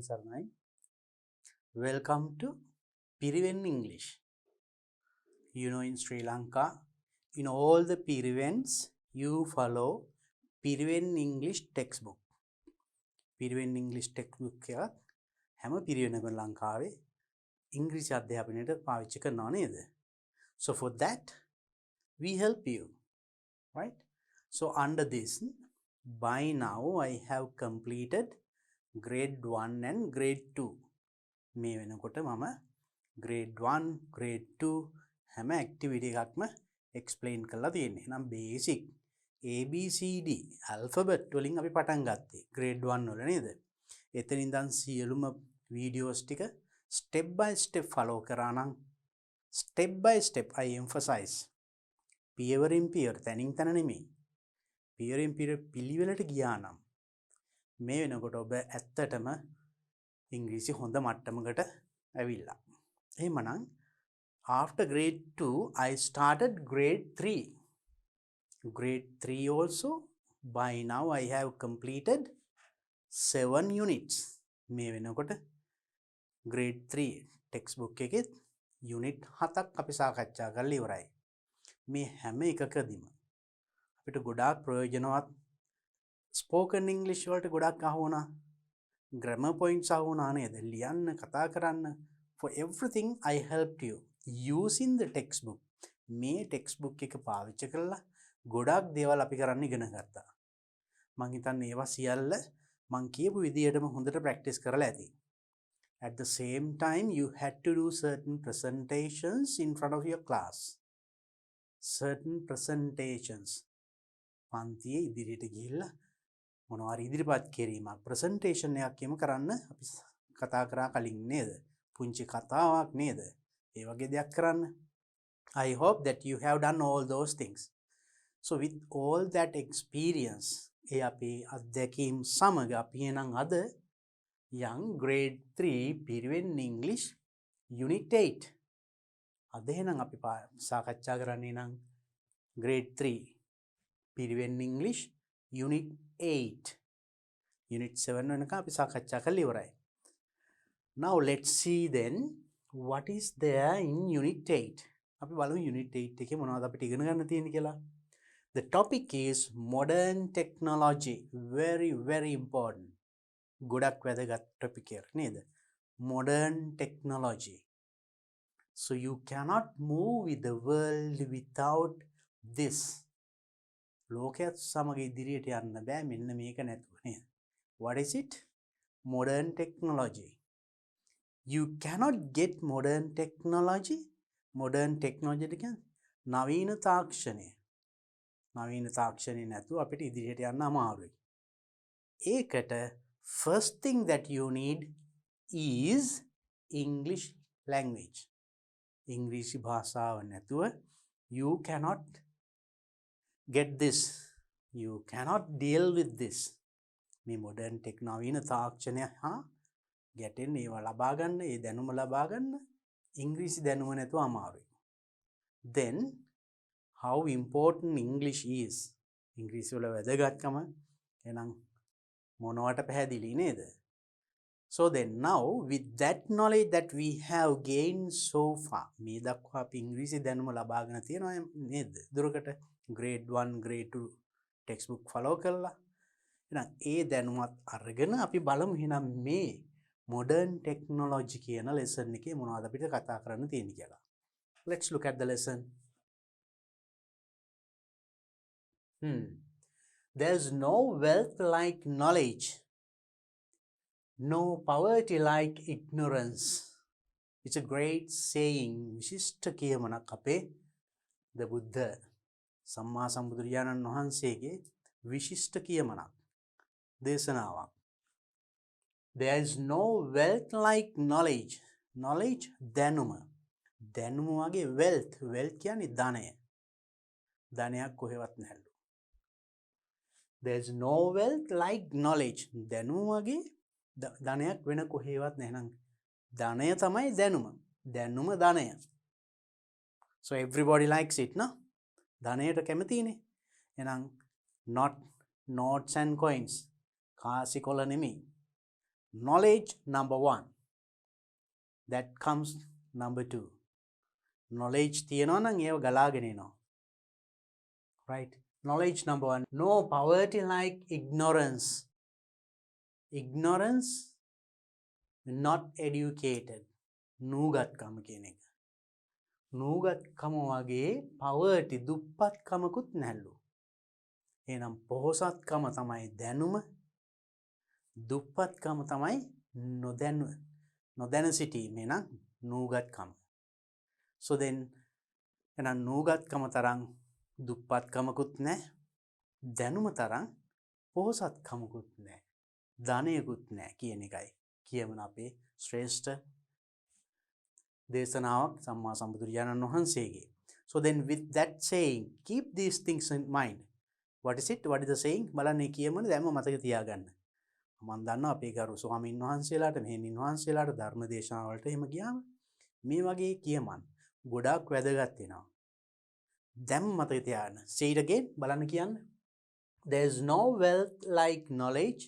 සරණයි. Welcome to Piriven English. You know, in Sri Lanka, in all the Pirivens, you follow Piriven English textbook. Piriven English textbook එක හැම පිරිවෙනකම ලංකාවේ ඉංග්‍රීසි අධ්‍යාපනයට පාවිච්චි කරනවා නේද? So for that, we help you, right? So under this, by now I have completed grade 1 and grade 2. මේ වෙනකොට මම grade 1, grade 2 හැම activity එකක්ම explain කරලා තියෙන්නේ. නම් basic ABCD alphabet වලින් අපි පටන් ගත්තේ grade 1 වල නේද? එතනින් ඉඳන් සියලුම videos ටික step by step follow කරා නම් step by step I emphasize පියවරින් පියවර තනින් තන නෙමෙයි. පියවරින් පියවර පිළිවෙලට ගියා නම් මේ වෙනකොට ඔබ ඇත්තටම ඉංග්‍රීසි හොඳ මට්ටමකට ඇවිල්ලා. එහෙමනම් after grade 2 I started grade 3. Grade 3 also by now I have completed 7 units. මේ වෙනකොට grade 3 textbook එකේ unit 7ක් අපි සාකච්ඡා කරලා ඉවරයි. මේ හැම එකකදීම අපිට ගොඩාක් ප්‍රයෝජනවත් spoken English වලට ගොඩක් අහුවුණා. grammar points අහුවුණා නේද? ලියන්න, කතා කරන්න. For everything I helped you using the textbook. මේ textbook එක පාවිච්චි කරලා ගොඩක් දේවල් අපි කරන්න ඉගෙන ගත්තා. මං හිතන්නේ ඒවා සියල්ල මං කියපු විදිහටම හොඳට practice කරලා ඇති. At the same time you had to do certain presentations in front of your class. Certain presentations. පන්තියේ ඉදිරියට ගිහිල්ලා මොනවාරි ඉදිරිපත් කිරීමක් presentation එකක් කියමු කරන්න අපි කතා කරා කලින් නේද? පුංචි කතාවක් නේද? ඒ වගේ දෙයක් කරන්න. I hope that you have done all those things. So with all that experience ඒ අපේ අත්දැකීම් සමග අපි එනම් අද young grade 3 Piriven English unit 8 අද එහෙනම් අපි සාකච්ඡා කරන්නේ නම් grade 3 Piriven English unit 8 unit 7 වෙනකම් අපි සාකච්ඡා කරලා ඉවරයි. Now let's see then what is there in unit 8. අපි බලමු unit 8 එකේ මොනවද අපිට ඉගෙන ගන්න තියෙන්නේ කියලා. The topic is modern technology. Very important. ගොඩක් වැදගත් topic එක නේද? Modern technology. So you cannot move with the world without this. ලෝකයත් සමග ඉදිරියට යන්න බෑ මෙන්න මේක නැතුව නේද? What is it? Modern technology. You cannot get modern technology. Modern technology කියන්නේ නවීන තාක්ෂණය. නවීන තාක්ෂණය නැතුව අපිට ඉදිරියට යන්න අමාරුයි. ඒකට first thing that you need is English language. ඉංග්‍රීසි භාෂාව නැතුව you cannot get this. You cannot deal with this. මේ modern technology නවීන තාක්ෂණය හා ගැටෙන්න ඒවා ලබා ගන්න, ඒ දැනුම ලබා ගන්න ඉංග්‍රීසි දැනුම නැතුව අමාරුයි. Then how important English is. ඉංග්‍රීසි වල වැදගත්කම එහෙනම් මොනවට පැහැදිලි නේද? So then now with that knowledge that we have gained so far මේ දක්වා අපි ඉංග්‍රීසි දැනුම ලබාගෙන තියෙනවා නේද? දුරකට grade 1 grade 2 textbook follow කරලා එහෙනම් ඒ දැනුමත් අරගෙන අපි බලමු එහෙනම් මේ modern technology කියන lesson එකේ මොනවද අපිට කතා කරන්න තියෙන්නේ කියලා. Let's look at the lesson. There's no wealth like knowledge. No poverty like ignorance. It's a great saying. විශිෂ්ට කියමනක් අපේ the Buddha සම්මා සම්බුදුරජාණන් වහන්සේගේ විශිෂ්ට කියමනක් දේශනාවක්. There is no wealth like knowledge. Knowledge දැනුම. දැනුම වගේ wealth. Wealth කියන්නේ ධනය. ධනයක් කොහෙවත් නැහැලු. There is no wealth like knowledge. දැනුම වගේ ධනයක් වෙන කොහෙවත් නැහැ. ධනය තමයි දැනුම. දැනුම ධනය. So everybody likes it, no? ධනයට කැමතිනේ. එහෙනම් not notes and coins. කාසි කොළ නෙමෙයි. knowledge number 1 that comes number 2 knowledge තියනවා නම් ඒව ගලාගෙන එනවා right knowledge number 1 no poverty like ignorance not educated නූගත්කම කියන එක නූගත්කම වගේ poverty දුප්පත්කමකුත් නැල්ලු එහෙනම් පොහොසත්කම තමයි දැනුම දුප්පත්කම තමයි නොදැන සිටීම එහෙනම් නූගත්කම so then එහෙනම් නූගත්කම තරම් දුප්පත්කමකුත් නැහැ දැනුම තරම් පොහොසත්කමකුත් නැහැ ධනයකුත් නැහැ කියන එකයි කියමන අපේ ශ්‍රේෂ්ඨ දේශනාවක් සම්මා සම්බුදුරජාණන් වහන්සේගේ so then with that saying keep these things in mind what is the saying බලන්න කියමන දැම්ම මතක තියාගන්න මම දන්නවා අපේ ගරු ස්වාමීන් වහන්සේලාට මෙහෙණින් වහන්සේලාට ධර්ම දේශනාවලට එහෙම ගියාම මේ වගේ කියමන් ගොඩාක් වැදගත් වෙනවා දැම්ම මතක තියාගන්න say it again බලන්න කියන්න there is no wealth like knowledge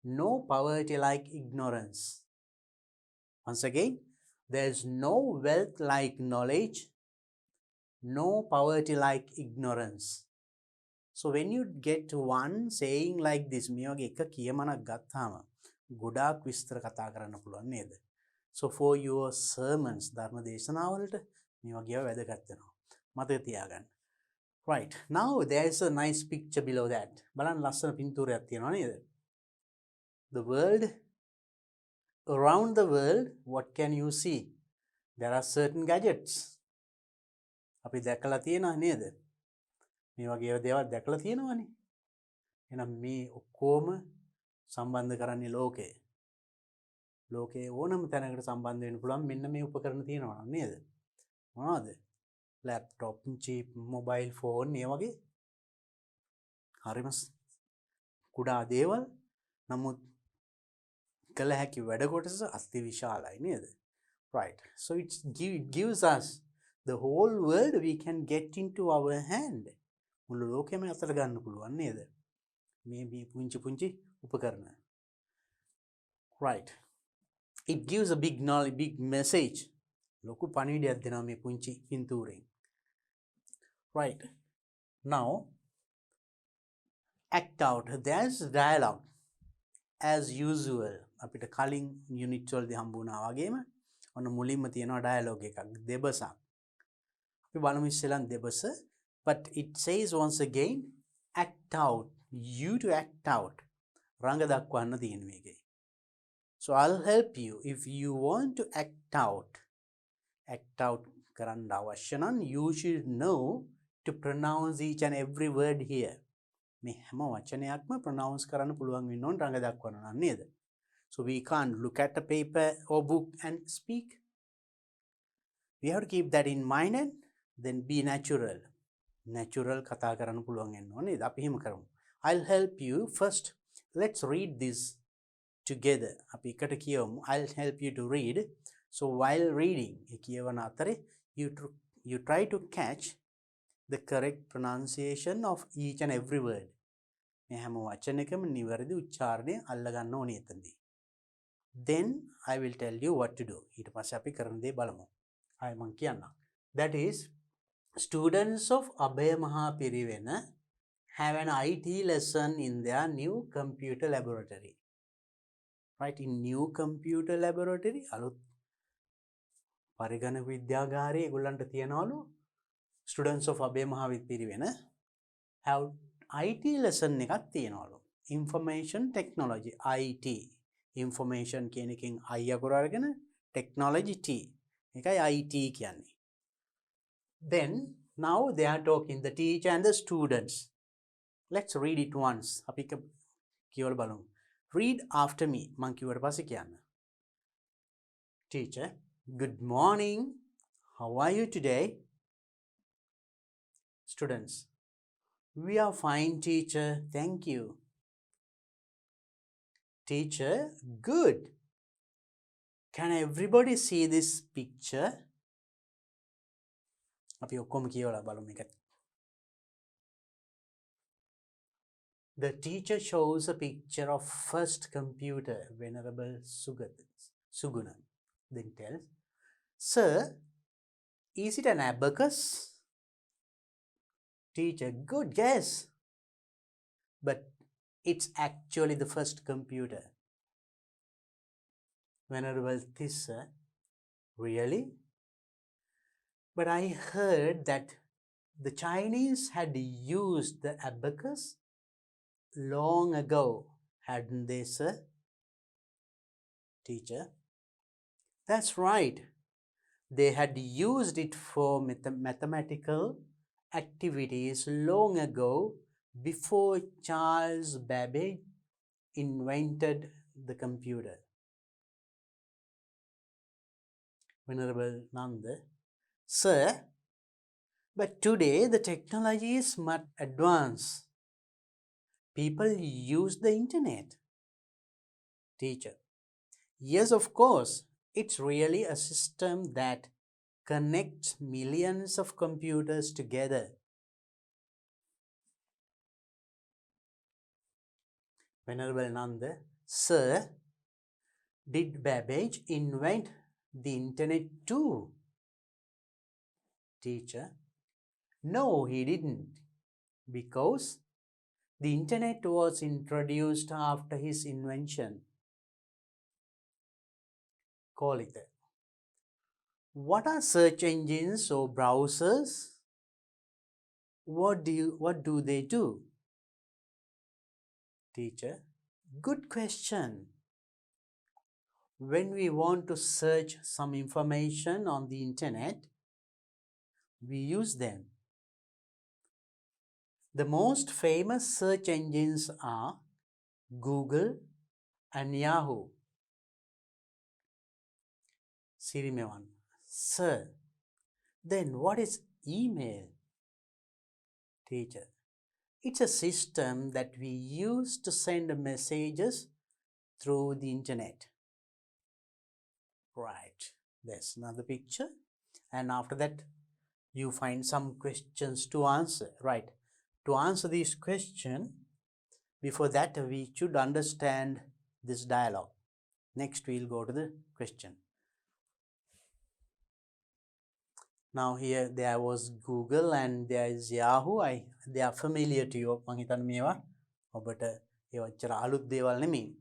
no poverty like ignorance once again there is no wealth like knowledge no poverty like ignorance so when you get one saying like this මේ වගේ එක කියමනක් ගත්තාම ගොඩාක් විස්තර කතා කරන්න පුළුවන් නේද so for your sermons ධර්ම දේශනාවලට මේ වගේ වැදගත් වෙනවා මතක තියාගන්න right now there is a nice picture below that බලන්න ලස්සන පින්තූරයක් තියෙනවා නේද the world around the world what can you see there are certain gadgets අපි දැකලා තියෙනවා නේද මේ වගේ දේවල් දැකලා තියෙනවනේ එහෙනම් මේ ඔක්කොම සම්බන්ධ කරන්නේ ලෝකේ ඕනම තැනකට සම්බන්ධ වෙන්න පුළුවන් මෙන්න මේ උපකරණ තියෙනවා නේද මොනවද laptop chip mobile phone මේ වගේ හරිම කුඩා දේවල් නමුත් කළ හැකි වැඩ කොටස අති විශාලයි නේද right so it gives us the whole world we can get into our hand මුළු ලෝකෙම අතට ගන්න පුළුවන් නේද මේ පුංචි උපකරණ right it gives a big message ලොකු පණිවිඩයක් දෙනවා මේ පුංචි පින්තූරෙන් right now act out there's dialogue as usual අපිට කලින් යුනිට් වලදී හම්බුණා වගේම ඔන්න මුලින්ම තියෙනවා ඩයලොග් එකක් දෙබසක් අපි බලමු ඉස්සෙල්ලා දෙබස but it says once again act out you to act out රංග දක්වන්න තියෙන මේකේ so I'll help you if you want to act out කරන්න අවශ්‍ය නම් you should know to pronounce each and every word here මේ හැම වචනයක්ම pronounce කරන්න පුළුවන් වෙන්න ඕන රංග දක්වන්න නම් නේද so we can't look at a paper or book and speak we have to keep that in mind and then be natural කතා කරන්න පුළුවන් වෙන්න ඕනේ නේද අපි එහෙම කරමු I'll help you first let's read this together අපි එකට කියවමු I'll help you to read so while reading ඒ කියවන අතරේ you try to catch the correct pronunciation of each and every word මේ හැම වචනයකම නිවැරදි උච්චාරණය අල්ල ගන්න ඕනේ එතනදී then I will tell you what to do ඊට පස්සේ අපි කරන දේ බලමු ආයෙ මම කියන්නම් that is students of Abhay Maha Piriven have an IT lesson in their new computer laboratory right in new computer laboratory අලුත් පරිගණක විද්‍යාගාරයේ ඒගොල්ලන්ට තියනවලු students of Abhay Maha Piriven have IT lesson එකක් තියනවලු information technology IT information කියන එකෙන් I අකුර අරගෙන technology T එකයි IT කියන්නේ then now they are talking the teacher and the students let's read it once අපි කියවල බලමු read after me මං කිව්වට පස්සේ කියන්න teacher good morning how are you today students we are fine teacher thank you teacher good can everybody see this picture අපි ඔක්කොම කියවලා බලමු මේක The teacher shows a picture of first computer, Venerable Sugunan. Then tells, Sir, is it an abacus? Teacher, good guess. But it's actually the first computer. Venerable Tissa, really? But I heard that the Chinese had used the abacus long ago, hadn't they, sir? Teacher, that's right. They had used it for mathematical activities long ago before Charles Babbage invented the computer. Venerable Nanda, sir, but today the technology is much advanced. People use the internet. Teacher, yes, of course. It's really a system that connects millions of computers together. Venerable Nanda, sir, did Babbage invent the internet too? Teacher, no, he didn't, because the internet was introduced after his invention. Call it that. What are search engines or browsers? What do they do? Teacher, good question. When we want to search some information on the internet, we use them. The most famous search engines are Google and Yahoo. Sirimevan, sir, then what is email? Teacher, it's a system that we use to send messages through the internet. Right, there's another picture, and after that you find some questions to answer. Right, to answer this question, before that we should understand this dialogue. Next we'll go to the question. Now here there was Google and there is Yahoo. They are familiar to you. මං හිතන්නේ මේවා ඔබට ඒවා අච්චර අලුත් දේවල් නෙමෙයි.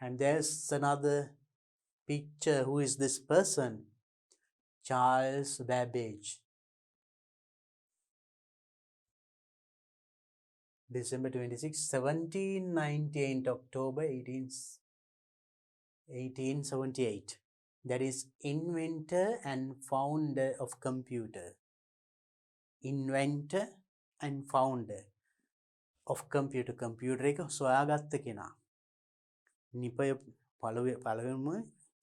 And there's another picture. Who is this person? Charles Babbage. December 26, 1798, October 1878. That is inventor and founder of computer. Inventor and founder of computer. Computer එක සොයාගත්ත කෙනා. නිපය පළවෙනිම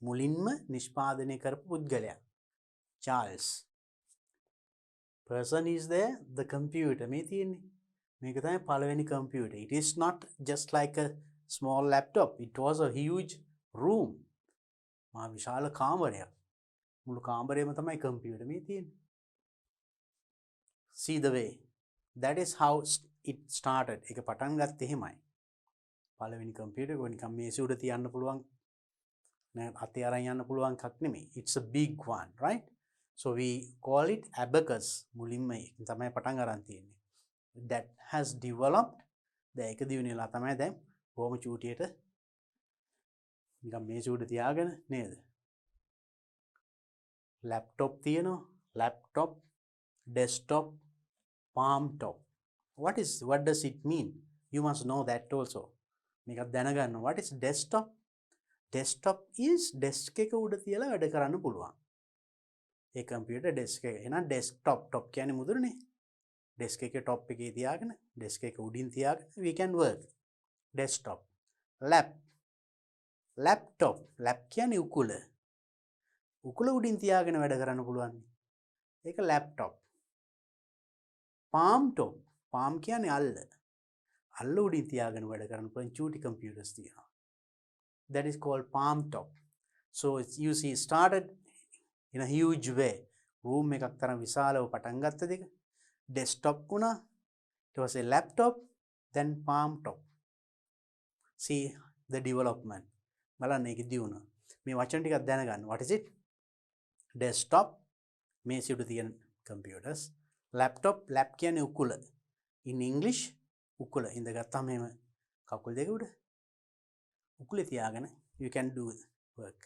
මුලින්ම නිෂ්පාදනය කරපු පුද්ගලයා. Charles. Person is there, the computer. මේ තියෙන්නේ. මේක තමයි පළවෙනි computer. It is not just like a small laptop. It was a huge room. මා විශාල කාමරයක්. මුළු කාමරේම තමයි computer මේ තියෙන්නේ. See the way. That is how it started. ඒක පටන් ගත්තේ එහෙමයි. පළවෙනි computer එක නිකන් මේසෙ උඩ තියන්න පුළුවන්. නෑ අතේ අරන් යන්න පුළුවන් එකක් නෙමෙයි. It's a big one, right? So we call it abacus. මුලින්ම තමයි පටන් අරන් තියෙන්නේ. That has developed. දැන් ඒක දිනුනෙලා තමයි දැන් බොහොම චූටියට නිකන් මේසෙ උඩ තියාගෙන නේද? Laptop තියෙනවා. Laptop, desktop, palm top. What does it mean? You must know that also. මේකත් දැනගන්න. What is desktop? Desktop is desk එක උඩ තියලා වැඩ කරන්න පුළුවන්. ඒ computer desk එක. එහෙනම් desktop top කියන්නේ මුදුනේ. Desk එකේ top එකේ තියාගෙන desk එක උඩින් තියාගෙන we can work. Desktop. Laptop. Lap කියන්නේ උකුල. උකුල උඩින් තියාගෙන වැඩ කරන්න පුළුවන්. ඒක laptop. Palm top. Palm කියන්නේ අල්ල. අල්ල උඩින් තියාගෙන වැඩ කරන්න පුළුවන් චූටි computers තියෙනවා. That is called palm top. So you see started in a huge way. Room එකක් තරම් විශාලව පටන් ගත්ත දෙක. Desktop වුණා. It was a laptop, then palm top. see the development. බලන්න ඒකේ දියුණුව. මේ වචන ටිකක් දැනගන්න. What is it? Desktop, මේසෙ උඩ තියෙන computers. Laptop, lap කියන්නේ උකුල. In English, උකුල. ඉඳගත්තාම එහෙම කකුල් දෙක උඩ උකුලේ තියාගෙන you can do work.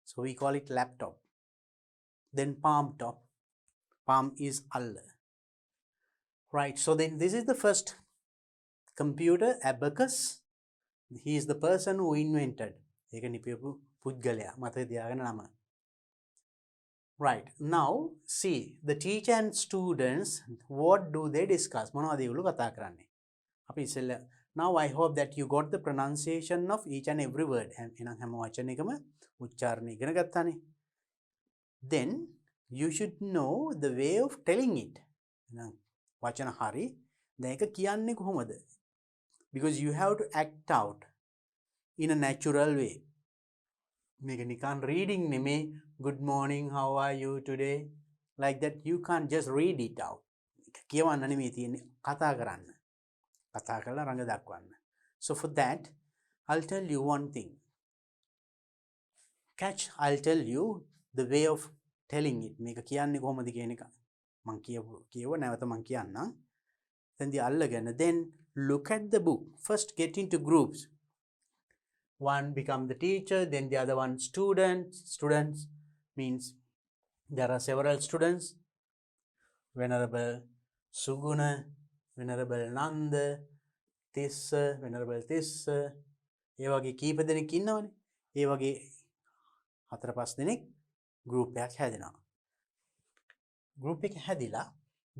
So we call it laptop. Then palm top. Palm is alla. Right, so then this is the first computer, abacus. He is the person who invented. ඒක නිපියපු පුද්ගලයා මතක තියාගෙන නම. Right, now see the teacher and students, what do they discuss? මොනවද ඒගොල්ලෝ කතා කරන්නේ? අපි ඉස්සෙල්ලා now I hope that you got the pronunciation of each and every word. එහෙනම් හැම වචනයකම උච්චාරණය ඉගෙන ගත්තානේ. Then you should know the way of telling it. එහෙනම් වචන හරි. දැන් ඒක කියන්නේ කොහොමද? Because you have to act out in a natural way. මේක නිකන් reading නෙමේ. Good morning, how are you today? Like that you can't just read it out. කියවන්න නෙමේ තියෙන්නේ, කතා කරන්න. කතා කරලා රඟ දක්වන්න. So for that I'll tell you one thing. I'll tell you the way of telling it. මේක කියන්නේ කොහොමද කියන එක. මං කියව නැවත මං කියන්නම්. Then the අල්ලගෙන then look at the book. First get into groups. One become the teacher, then the other one students. Students means there are several students. Venerable Suguna, Venerable Nanda, Tissa, Venerable Tissa. ඒ වගේ කීප දෙනෙක් ඉන්නවනේ. ඒ වගේ 4-5 දෙනෙක් group එකක් හැදෙනවා. group එක හැදිලා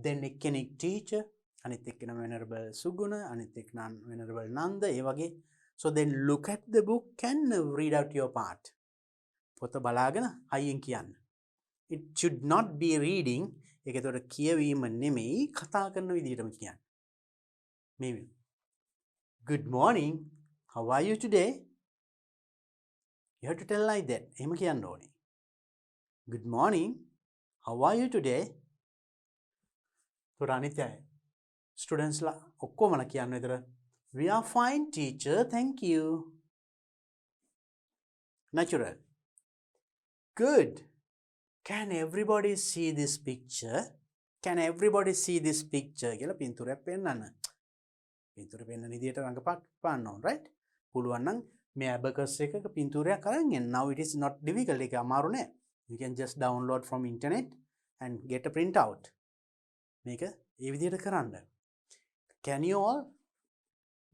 then එක්කෙනෙක් teacher, අනිත් එක්කෙනා Venerable Suguna, අනිත් එක්කෙනා Venerable Nanda. ඒ වගේ. So then look at the book and read out your part. පොත බලාගෙන හයියෙන් කියන්න. It should not be reading. ඒක ඒතකොට කියවීම නෙමෙයි, කතා කරන විදිහටම කියන්න. Maybe. Good morning. How are you today? You have to tell like that. එහෙම කියන්න ඕනේ. Good morning. How are you today? તો අනිත් අය students ලා ඔක්කොමලා කියන්න විතර we are fine teacher, thank you. Natural. Good. Can everybody see this picture? Can everybody see this picture? කියලා පින්තූරයක් පෙන්නන්න. පින්තූර පෙන්නන විදියට රඟපාන්න ඕන, right? පුළුවන් නම් මේ abacus එකක පින්තූරයක් අරන් එන්න. Now it is not difficult. ඒක අමාරු නෑ. You can just download from internet and get a print out. මේක ඒ විදියට කරන්න. Can you all?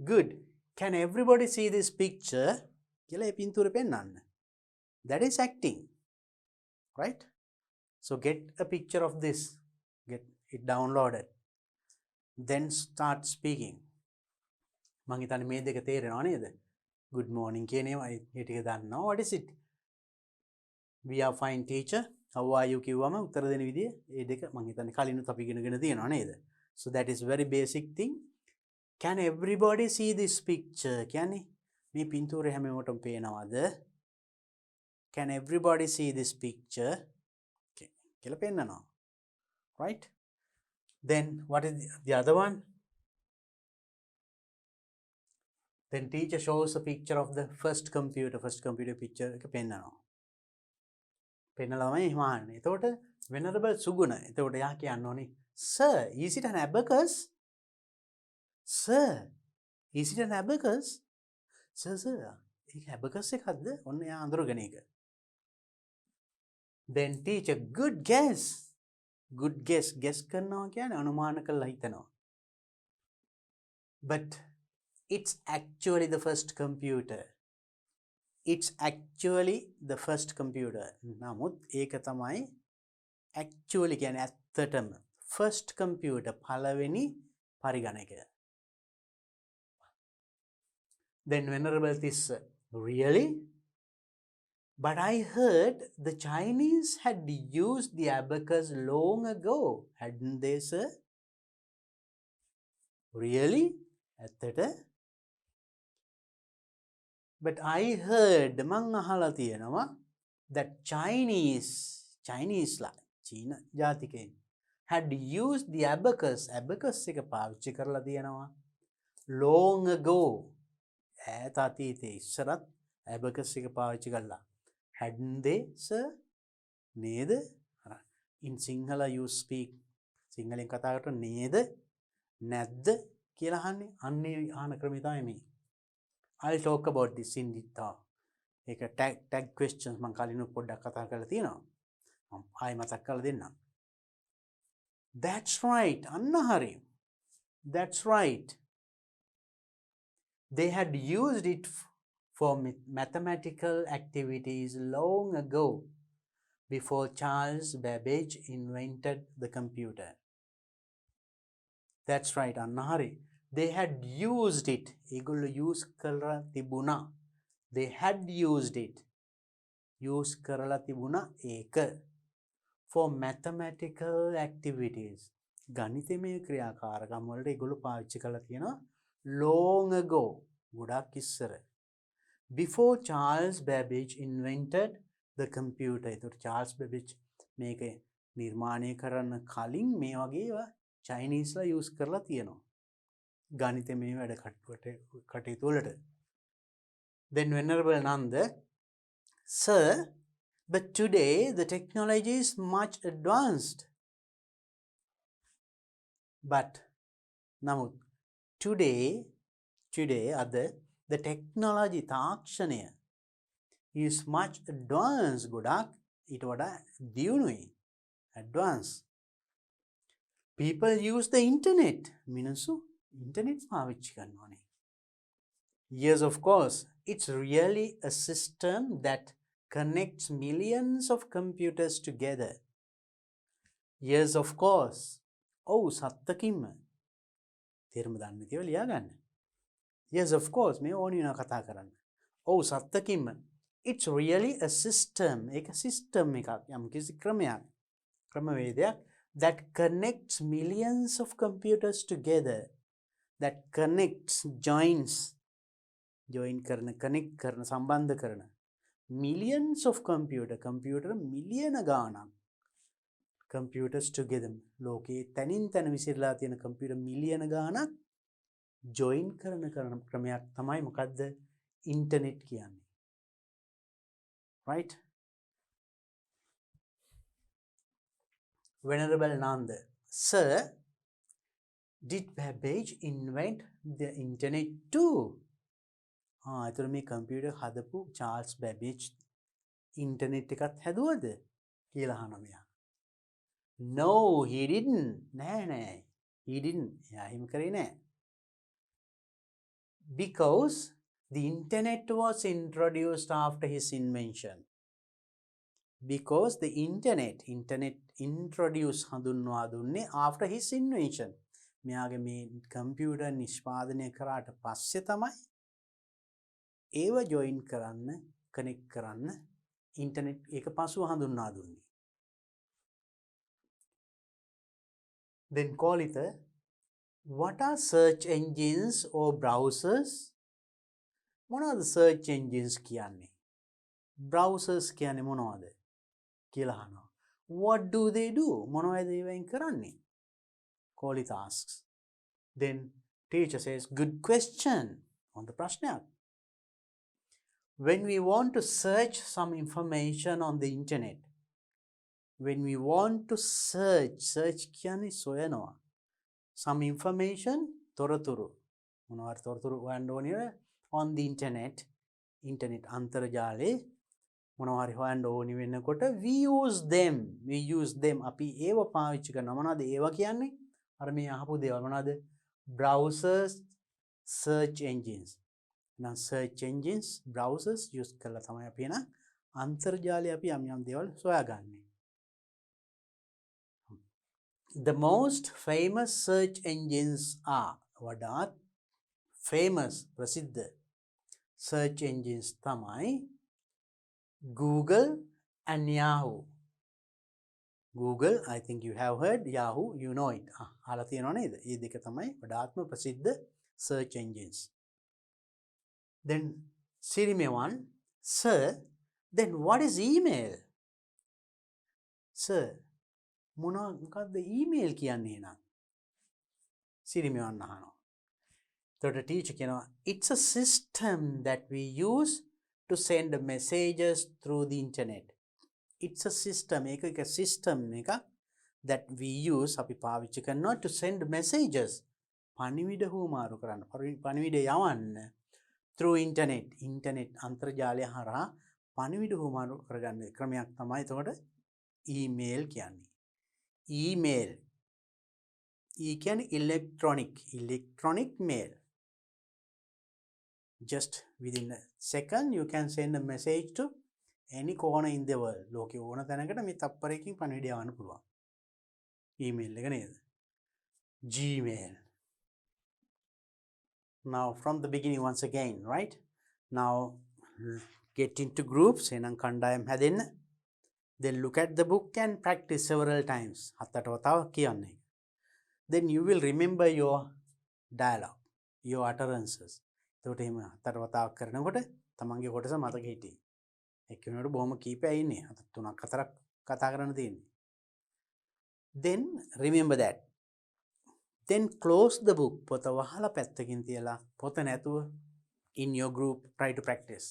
Good. Can everybody see this picture? කියලා ඒ පින්තූරේ පෙන්නන්න. That is acting. Right? So get a picture of this. Get it downloaded. Then start speaking. මං හිතන්නේ මේ දෙක තේරෙනව නේද? Good morning කියන ඒවා ඒ ටික දන්නවා. What is it? We are fine teacher. How are you කිව්වම උත්තර දෙන විදිය ඒ දෙක මං හිතන්නේ කලිනුත් අපි ඉගෙනගෙන තියෙනවා නේද? So that is very basic thing. Can everybody see this picture? කියන්නේ මේ පින්තූරේ හැමෝටම පේනවද? Can everybody see this picture? Okay. කියලා පෙන්නනවා. Right? Then what is the other one? Then teacher shows a picture of the first computer picture එක පෙන්නනවා. පෙන්නලාමයි එහෙම ආන්නේ. එතකොට Venerable Suguna. එතකොට යා කියන්න ඕනේ, Sir, is it an abacus? Sir, is it an abacus? Sir, ඒක abacus එකක්ද? ඔන්න යා අඳුරගෙන එක. Then teacher, good guess. Good guess. Guess කරනවා කියන්නේ අනුමාන කරලා හිතනවා. But it's actually the first computer. It's actually the first computer. නමුත් ඒක තමයි actually කියන්නේ ඇත්තටම first computer පළවෙනි පරිගණකය. Then Venerable Tissa, really? But I heard the Chinese had used the abacus long ago, hadn't they, sir? Really? ඇත්තට? But I heard මං අහලා තියෙනවා that Chinese ලා චීන ජාතිකයන් had used the abacus එක පාවිච්චි කරලා තියෙනවා long ago, ඈත අතීතයේ ඉස්සරත් ඇබකස් එක පාවිච්චි කළා. hadn't they sir? නේද? in Sinhala you speak සිංහලෙන් කතා කරට නේද නැද්ද කියලා අහන්නේ. අන්නේ ආන ක්‍රමය තමයි මේ. I'll talk about this in detail. ඒක tag questions මම කලින් පොඩ්ඩක් කතා කරලා තියෙනවා. මම ආයෙ මතක් කරලා දෙන්නම්. That's right. අන්න හරි. That's right. They had used it for mathematical activities long ago, before Charles Babbage invented the computer. That's right, අන්න හරි. They had used it. ඒගොල්ලෝ use කරලා තිබුණා. They had used it. use කරලා තිබුණා ඒක. For mathematical activities. ගණිතමය ක්‍රියාකාරකම් වලට ඒගොල්ලෝ පාවිච්චි කරලා තියෙනවා long ago. ගොඩක් ඉස්සර. Before Charles Babbage invented the computer. ඒතකොට Charles Babbage මේක නිර්මාණය කරන්න කලින් මේ වගේ චයිනීස්ලා use කරලා තියෙනවා. ගණිතමය වැඩ කටයුතු වලට. Then Venerable Nanda, sir, but today the technology is much advanced. But නමුත් today the technology තාක්ෂණය is much advanced. ගොඩක් ඊට වඩා දියුණුයි. advanced. People use the internet. මිනිස්සු internet පාවිච්චි කරනවානේ. Yes, of course. It's really a system that connects millions of computers together. Yes, of course. ඔව් සත්තකින්ම. තේරුම දන්නේ කියලා ලියා ගන්න. Yes, of course. මේ ඕනි වෙනවා කතා කරන්න. ඔව් සත්තකින්ම. It's really a system. ඒක system එකක්. යම්කිසි ක්‍රමයක්. ක්‍රමවේදයක් that connects millions of computers together. That connects, joins. join කරන, connect කරන, සම්බන්ධ කරන. Millions of computer මිලියන ගාණක්. computers together. ලෝකයේ තනින් තන විසිරලා තියෙන computer මිලියන ගාණක් join කරන ක්‍රමයක් තමයි මොකද්ද? internet කියන්නේ. Right? Venerable Nanda, sir, did Babbage invent the internet too? එතකොට මේ කම්පියුටර් හදපු චාල්ස් බැබේජ් ඉන්ටර්නෙට් එකත් හැදුවද කියලා අහනවා මෙයා. No, he didn't. නෑ. He didn't. එයා එහෙම කරේ නෑ. Because the internet was introduced after his invention. Because the internet introduced හඳුන්වා දුන්නේ after his invention. මෙයාගේ මේ කම්පියුටර් නිෂ්පාදනය කරාට පස්සේ තමයි ඒව join කරන්න, connect කරන්න internet එක පසුව හඳුන්වා දුන්නේ. Then Kolita, what are search engines or browsers? මොනවද search engines කියන්නේ? Browsers කියන්නේ මොනවද? කියලා අහනවා. What do they do? මොනවද ඒවෙන් කරන්නේ? Kolita asks. Then teacher says, good question. හොඳ ප්‍රශ්නයක්. When we want to search some information on the internet, when we want to search කියන්නේ සොයනවා. Some information, තොරතුරු. මොනවාරි තොරතුරු හොයන්න ඕනේ on the internet අන්තර්ජාලේ මොනවාරි හොයන්න ඕනි වෙනකොට we use them අපි ඒව පාවිච්චි කරනවා. මොනවද ඒව කියන්නේ? අර මේ අහපු දේවල් මොනවද? browsers, search engines. නම් search engines, browsers use කරලා තමයි අපි එන අන්තර්ජාලයේ අපි යම් දේවල් සොයාගන්නේ. The most famous search engines are වඩාත් famous ප්‍රසිද්ධ search engines තමයි Google and Yahoo. Google, I think you have heard. Yahoo, you know it. අහලා තියෙනව නේද? මේ දෙක තමයි වඩාත්ම ප්‍රසිද්ධ search engines. Then Sirimewan, sir, then what is email? Sir, මොකක්ද email කියන්නේ එහෙනම්? Sirimewan අහනවා. So the teacher කියනවා it's a system that we use to send messages through the internet. It's a system එක system එක that we use අපි පාවිච්චි කරනවා to send messages පණිවිඩ හුවමාරු කරන්න පණිවිඩ යවන්න through internet අන්තර්ජාලය හරහා පණිවිඩ හුවමාරු කරගන්න ක්‍රමයක් තමයි එතකොට email කියන්නේ email e කියන්නේ electronic mail. Just within a second you can send a message to any corner in the world. ලෝකේ ඕන තැනකට මේ තප්පරයකින් පණිවිඩය යවන්න පුළුවන්. email එක නේද? Gmail. Now from the beginning once again, right? Now get into groups එහෙනම් කණ්ඩායම් හැදෙන්න. Then look at the book and practice several times. හතට වතාවක් කියන්නේ. Then you will remember your dialogue, your utterances. එතකොට එහෙම හතට වතාවක් කරනකොට තමන්ගේ කොටස මතක හිටියේ. එක්කෙනෙකුට බොහොම කීපයක් ඉන්නේ. අත තුනක් හතරක් කතා කරන්න තියෙන්නේ. Then remember that. Then close the book. පොත වහලා පැත්තකින් තියලා පොත නැතුව in your group try to practice.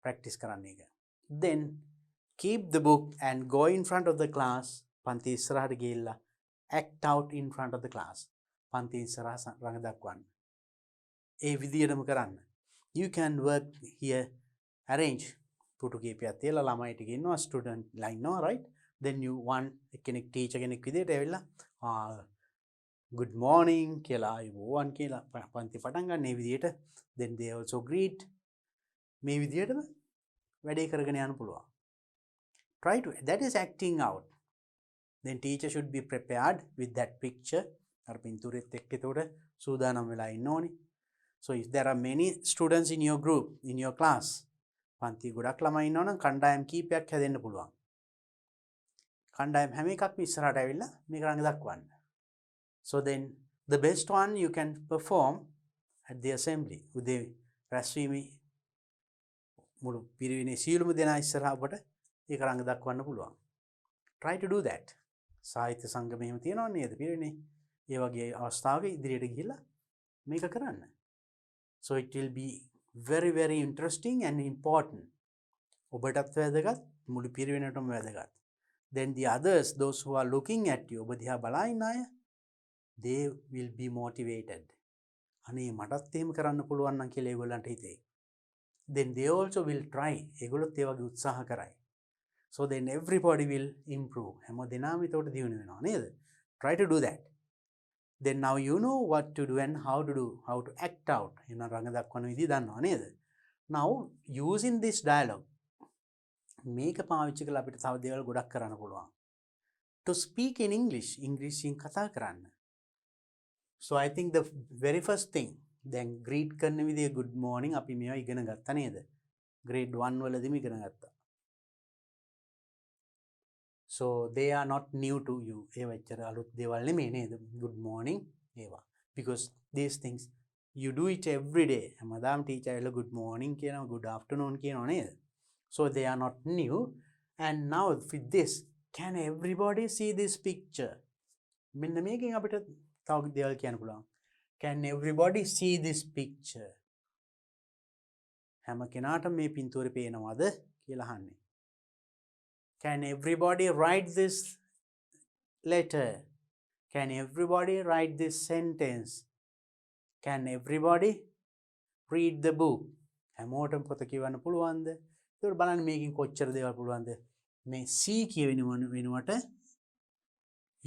Practice කරන්න එක. Then keep the book and go in front of the class. පන්ති ඉස්සරහට ගිහිල්ලා act out in front of the class. පන්ති ඉස්සරහ රඟ දක්වන්න. ඒ විදියටම කරන්න. You can work here, arrange පුටු කීපයක් තියලා ළමයිට ගෙන්නවා student line ඉන්නවා right. Then you want කෙනෙක් teacher කෙනෙක් විදියට ඇවිල්ලා good morning කියලා අයුබෝවන් කියලා පන්ති පටන් ගන්න මේ විදියට. Then they also greet මේ විදියටම වැඩේ කරගෙන යන්න පුළුවන්. Try to that is acting out. Then teacher should be prepared with that picture. අර පින්තූරෙත් එක්ක ඒතකොට සූදානම් වෙලා ඉන්න ඕනේ. So if there are many students in your group, in your class, පන්ති ගොඩක් ළමයි ඉන්නවනම් කණ්ඩායම් කීපයක් හැදෙන්න පුළුවන්. කණ්ඩායම් හැම එකක්ම ඉස්සරහට ඇවිල්ලා මේක රඟ දක්වන්න. So then the best one you can perform at the assembly. උදේ රැස්වීමේ මුළු පිරිවෙනේ සියලුම දෙනා ඉස්සරහා ඔබට ඒක රඟ දක්වන්න පුළුවන්. Try to do that. සාහිත්‍ය සංගමයේම තියෙනවා නේද පිරිවෙනේ. ඒ වගේ අවස්ථාවක ඉදිරියට ගිහිල්ලා මේක කරන්න. So it will be very very interesting and important. ඔබටත් වැදගත් මුළු පිරිවෙනටම වැදගත්. Then the others, those who are looking at you, ඔබ දිහා බලා ඉන්න අය, they will be motivated. අනේ මටත් එහෙම කරන්න පුළුවන් නම් කියලා ඒගොල්ලන්ට හිතේ. Then they also will try. ඒගොල්ලොත් ඒ වගේ උත්සාහ කරයි. So then everybody will improve. හැම දෙනාම ඒකට දියුණු වෙනවා නේද? Try to do that. Then now you know what to do and how to act out. එන රඟ දක්වන විදිය දන්නවා නේද? Now using this dialogue මේක පාවිච්චි කරලා අපිට තව දේවල් ගොඩක් කරන්න පුළුවන්. To speak in English, ඉංග්‍රීසියෙන් කතා කරන්න. So I think the very first thing දැන් greet කරන විදිය good morning අපි මේවා ඉගෙන ගත්තා නේද? grade 1 වලදීම ඉගෙන ගත්තා. So they are not new to you. ඒව එච්චර අලුත් දේවල් නෙමෙයි නේද? good morning ඒවා. Because these things you do it every day. හැමදාම teacher එල good morning කියනවා good afternoon කියනවා නේද? So they are not new. And now with this, can everybody see this picture? මෙන්න මේකෙන් අපිට තව දේවල් කියන්න පුළුවන්. Can everybody see this picture? හැම කෙනාටම මේ පින්තූරේ පේනවද කියලා අහන්නේ. Can everybody write this letter? Can everybody write this sentence? Can everybody read the book? හැමෝටම පොත කියවන්න පුළුවන්ද? ඒක බලන්න මේකෙන් කොච්චර දේවල් පුළුවන්ද? මේ C කියවෙන වෙනුවට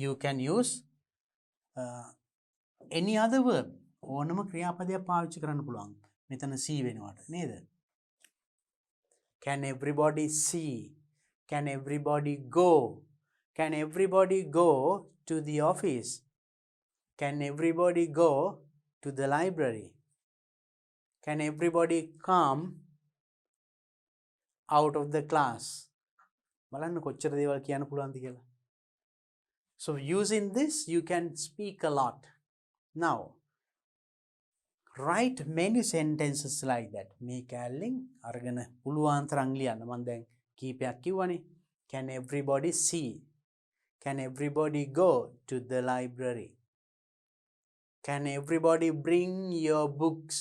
you can use any other verb. ඕනම ක්‍රියාපදයක් පාවිච්චි කරන්න පුළුවන්. මෙතන C වෙනුවට නේද? Can everybody see? Can everybody go? Can everybody go to the office? Can everybody go to the library? Can everybody come out of the class? බලන්න කොච්චර දේවල් කියන්න පුළුවන්ද කියලා. So using this you can speak a lot. Now write many sentences like that. මේ කැලෙන් අරගෙන පුළුවන් තරම් ලියන්න. මම දැන් කීපයක් කිව්වනේ. Can everybody see? Can everybody go to the library? Can everybody bring your books?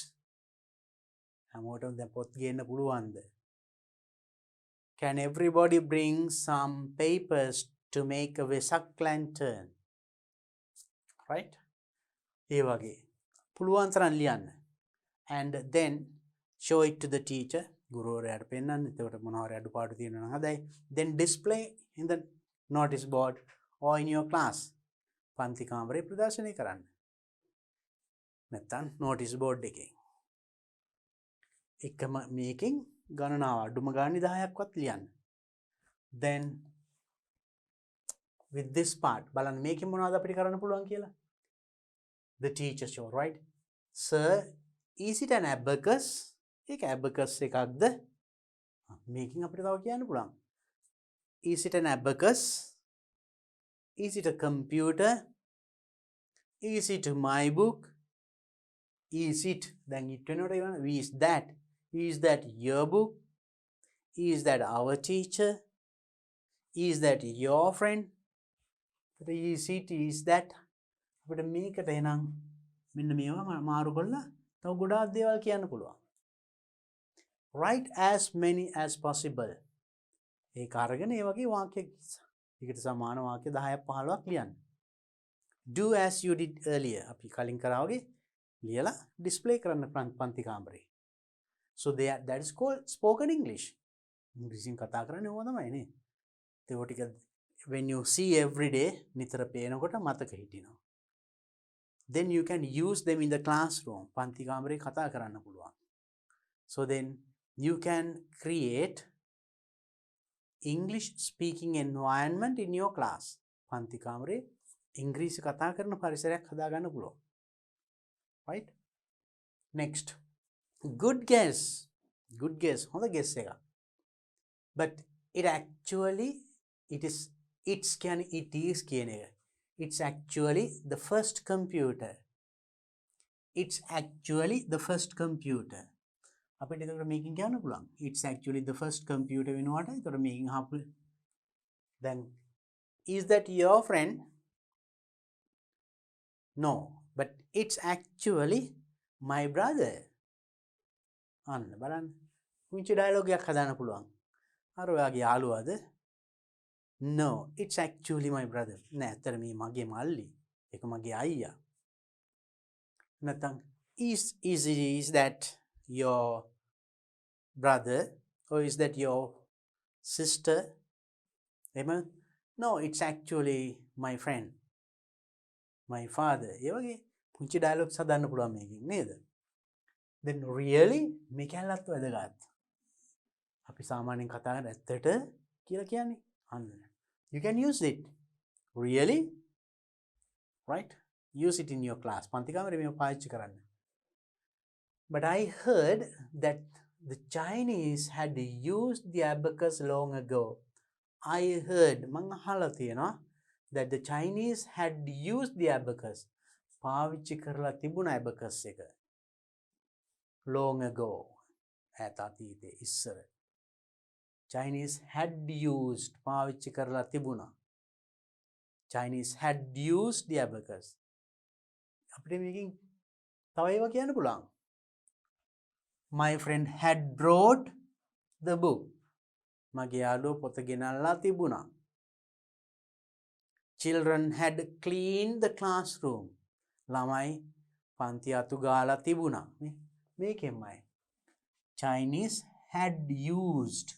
හැමෝටම දැන් පොත් ගේන්න පුළුවන්ද? Can everybody bring some papers to make a Vesak lantern? Right? ඒ වගේ. පුළුවන් තරම් ලියන්න. And then show it to the teacher. ගුරුවරයාට පෙන්නන්න. එතකොට මොනවා හරි අඩුපාඩු තියෙනවා නම් හදයි. Then display in the notice board or in your class. පන්ති කාමරේ ප්‍රදර්ශනය කරන්න. නැත්තම් notice board එකෙන්. එකම මේකෙන් ගණනාව අඩුම ගානේ 10ක්වත් ලියන්න. Then with this part බලන්න මේකෙන් මොනවද අපිට කරන්න පුළුවන් කියලා. The teacher show, right? Sir, is it an abacus? ඒක abacus එකක්ද? මේකෙන් අපිට තව කියන්න පුළුවන්. Is it an abacus? Is it a computer? Is it my book? Is it? Then it වෙනකොට is that? Is that your book? Is that our teacher? Is that your friend? Is it? Is that? අපිට මේකට එනම් මෙන්න මේවා මාරු කරලා තව ගොඩාක් දේවල් කියන්න පුළුවන්. Write as many as possible. ඒක අරගෙන ඒ වගේ වාක්‍ය ඒකට සමාන වාක්‍ය 10ක් 15ක් ලියන්න. Do as you did earlier. අපි කලින් කරා වගේ ලියලා display කරන්න පන්ති කාමරේ. So that is called spoken English. ඉංග්‍රීසියෙන් කතා කරන්නේ ඕවා තමයි නේ. ඒක ටික when you see every day නිතර පේනකොට මතක හිටිනවා. Then you can use them in the classroom. පන්ති කාමරේ කතා කරන්න පුළුවන්. So then you can create English speaking environment in your class. පන්ති කාමරේ ඉංග්‍රීසි කතා කරන පරිසරයක් හදාගන්න පුළුවන්. Right? Next. Good guess. Good guess. හොඳ guess එකක්. But it actually it is කියන එක. It's actually the first computer. It's actually the first computer. අපිට ඒකට මේකෙන් කියන්න පුළුවන්. It's actually the first computer වෙනවට ඒකට මේකෙන් අහපු. Then is that your friend? No, but it's actually my brother. අන්න බලන්න. පුංචි ඩයලොග් එකක් හදාන්න පුළුවන්. අර ඔයාගේ යාළුවාද? No, it's actually my brother. නෑ, ඇත්තට මේ මගේ මල්ලි. ඒක මගේ අයියා. නැත්නම් is that your brother or is that your sister? එහෙම? No, it's actually my friend. My father. ඒ වගේ පුංචි ඩයලොග්ස් හදාන්න පුළුවන් මේකෙන් නේද? Then really මේක ඇල්ලත් වැදගත්. අපි සාමාන්‍යයෙන් කතා කරන ඇත්තට කියලා කියන්නේ අන්න. You can use it. Really? Right? Use it in your class. පන්ති කාමරේ මේක පාවිච්චි කරන්න. But I heard that the Chinese had used the abacus long ago. I heard මං අහලා තියෙනවා that the Chinese had used the abacus. පාවිච්චි කරලා තිබුණ abacus එක. Long ago. ඈත අතීතයේ ඉස්සර. Chinese had used පාවිච්චි කරලා තිබුණා. Chinese had used the abacus. අපිට මේකෙන් තව ඒවා කියන්න පුළුවන්. My friend had brought the book. මගේ යාළුවා පොත ගෙනල්ලා තිබුණා. Children had cleaned the classroom. ළමයි පන්ති අතු ගාලා තිබුණා. මේකෙන්මයි. Chinese had used.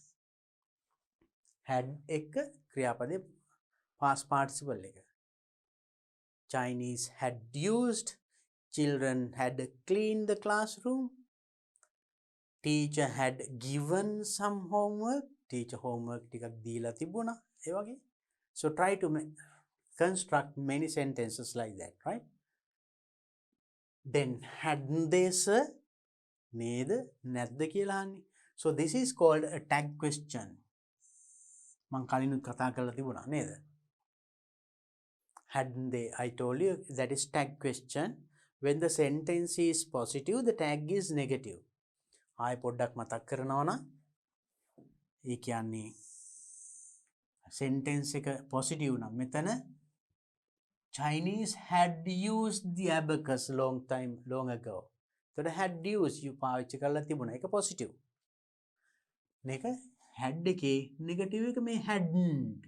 Had එක ක්‍රියාපදේ past participle එක. Chinese had used. Children had cleaned the classroom. Teacher had given some homework. Teacher homework ටිකක් දීලා තිබුණා. ඒ වගේ. So try to construct many sentences like that, right? Then hadn't they, sir? නේද? නැද්ද කියලා අහන්නේ. So this is called a tag question. මං කලිනුත් කතා කරලා තිබුණා නේද? Hadn't they? I told you that is tag question. When the sentence is positive, the tag is negative. ආයෙ පොඩ්ඩක් මතක් කරනවා නම් ඒ කියන්නේ sentence එක positive නම් මෙතන Chinese had used the abacus long ago. So had used you පාවිච්චි කරලා තිබුණා. ඒක positive. මේක had එකේ negative එක මේ hadn't.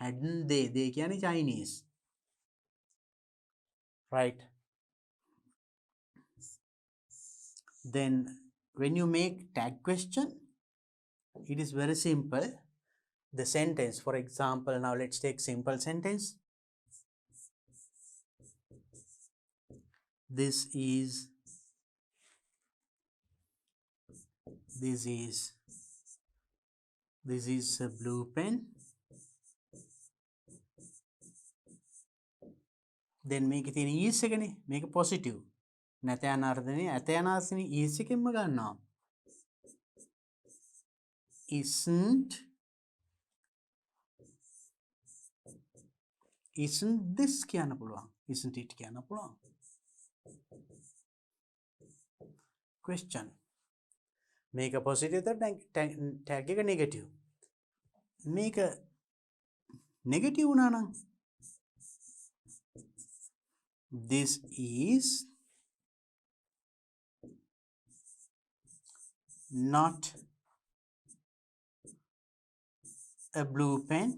Hadn't they කියන්නේ Chinese. Right. Then when you make tag question, it is very simple. The sentence, for example, now let's take simple sentence. This is a blue pen. Then make it in is එකනේ. Make it positive. නැත යන අර්ථනේ ඇත යන අර්ථනේ is එකෙන්ම ගන්නවා. Isn't this කියන්න පුළුවන්. Isn't it කියන්න පුළුවන්. Question. Make a positive tag එක negative. Make a negative වුණා නම් this is not a blue pen.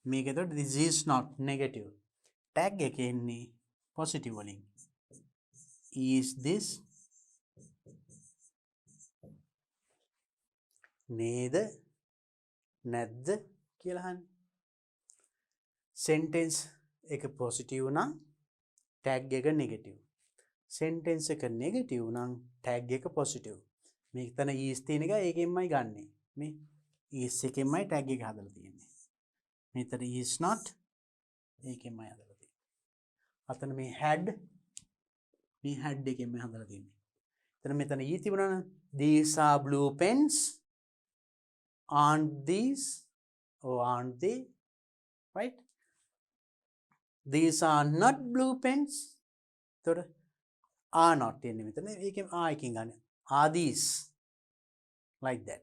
Make it this is not negative. Tag එක එන්නේ positive වලින්. Is this නේද නැද්ද කියලා අහන්න. Sentence එක positive නම් tag එක negative. Sentence එක negative නම් tag එක positive. මේක තන is තියෙන එක ඒකෙන්මයි ගන්නෙ. මේ is එකෙන්මයි tag එක හදලා තියෙන්නේ. මෙතන is not ඒකෙන්මයි හදලා තියෙන්නේ. අතන මේ had එකෙන්මයි හදලා තියෙන්නේ. එතන මෙතන e තිබුණා නම් these are blue pens. Aren't these? Or aren't they? Right? These are not blue pens. එතකොට are not එන්නේ මෙතන. ඒකෙන් are එකෙන් ගන්න. Are these? Like that.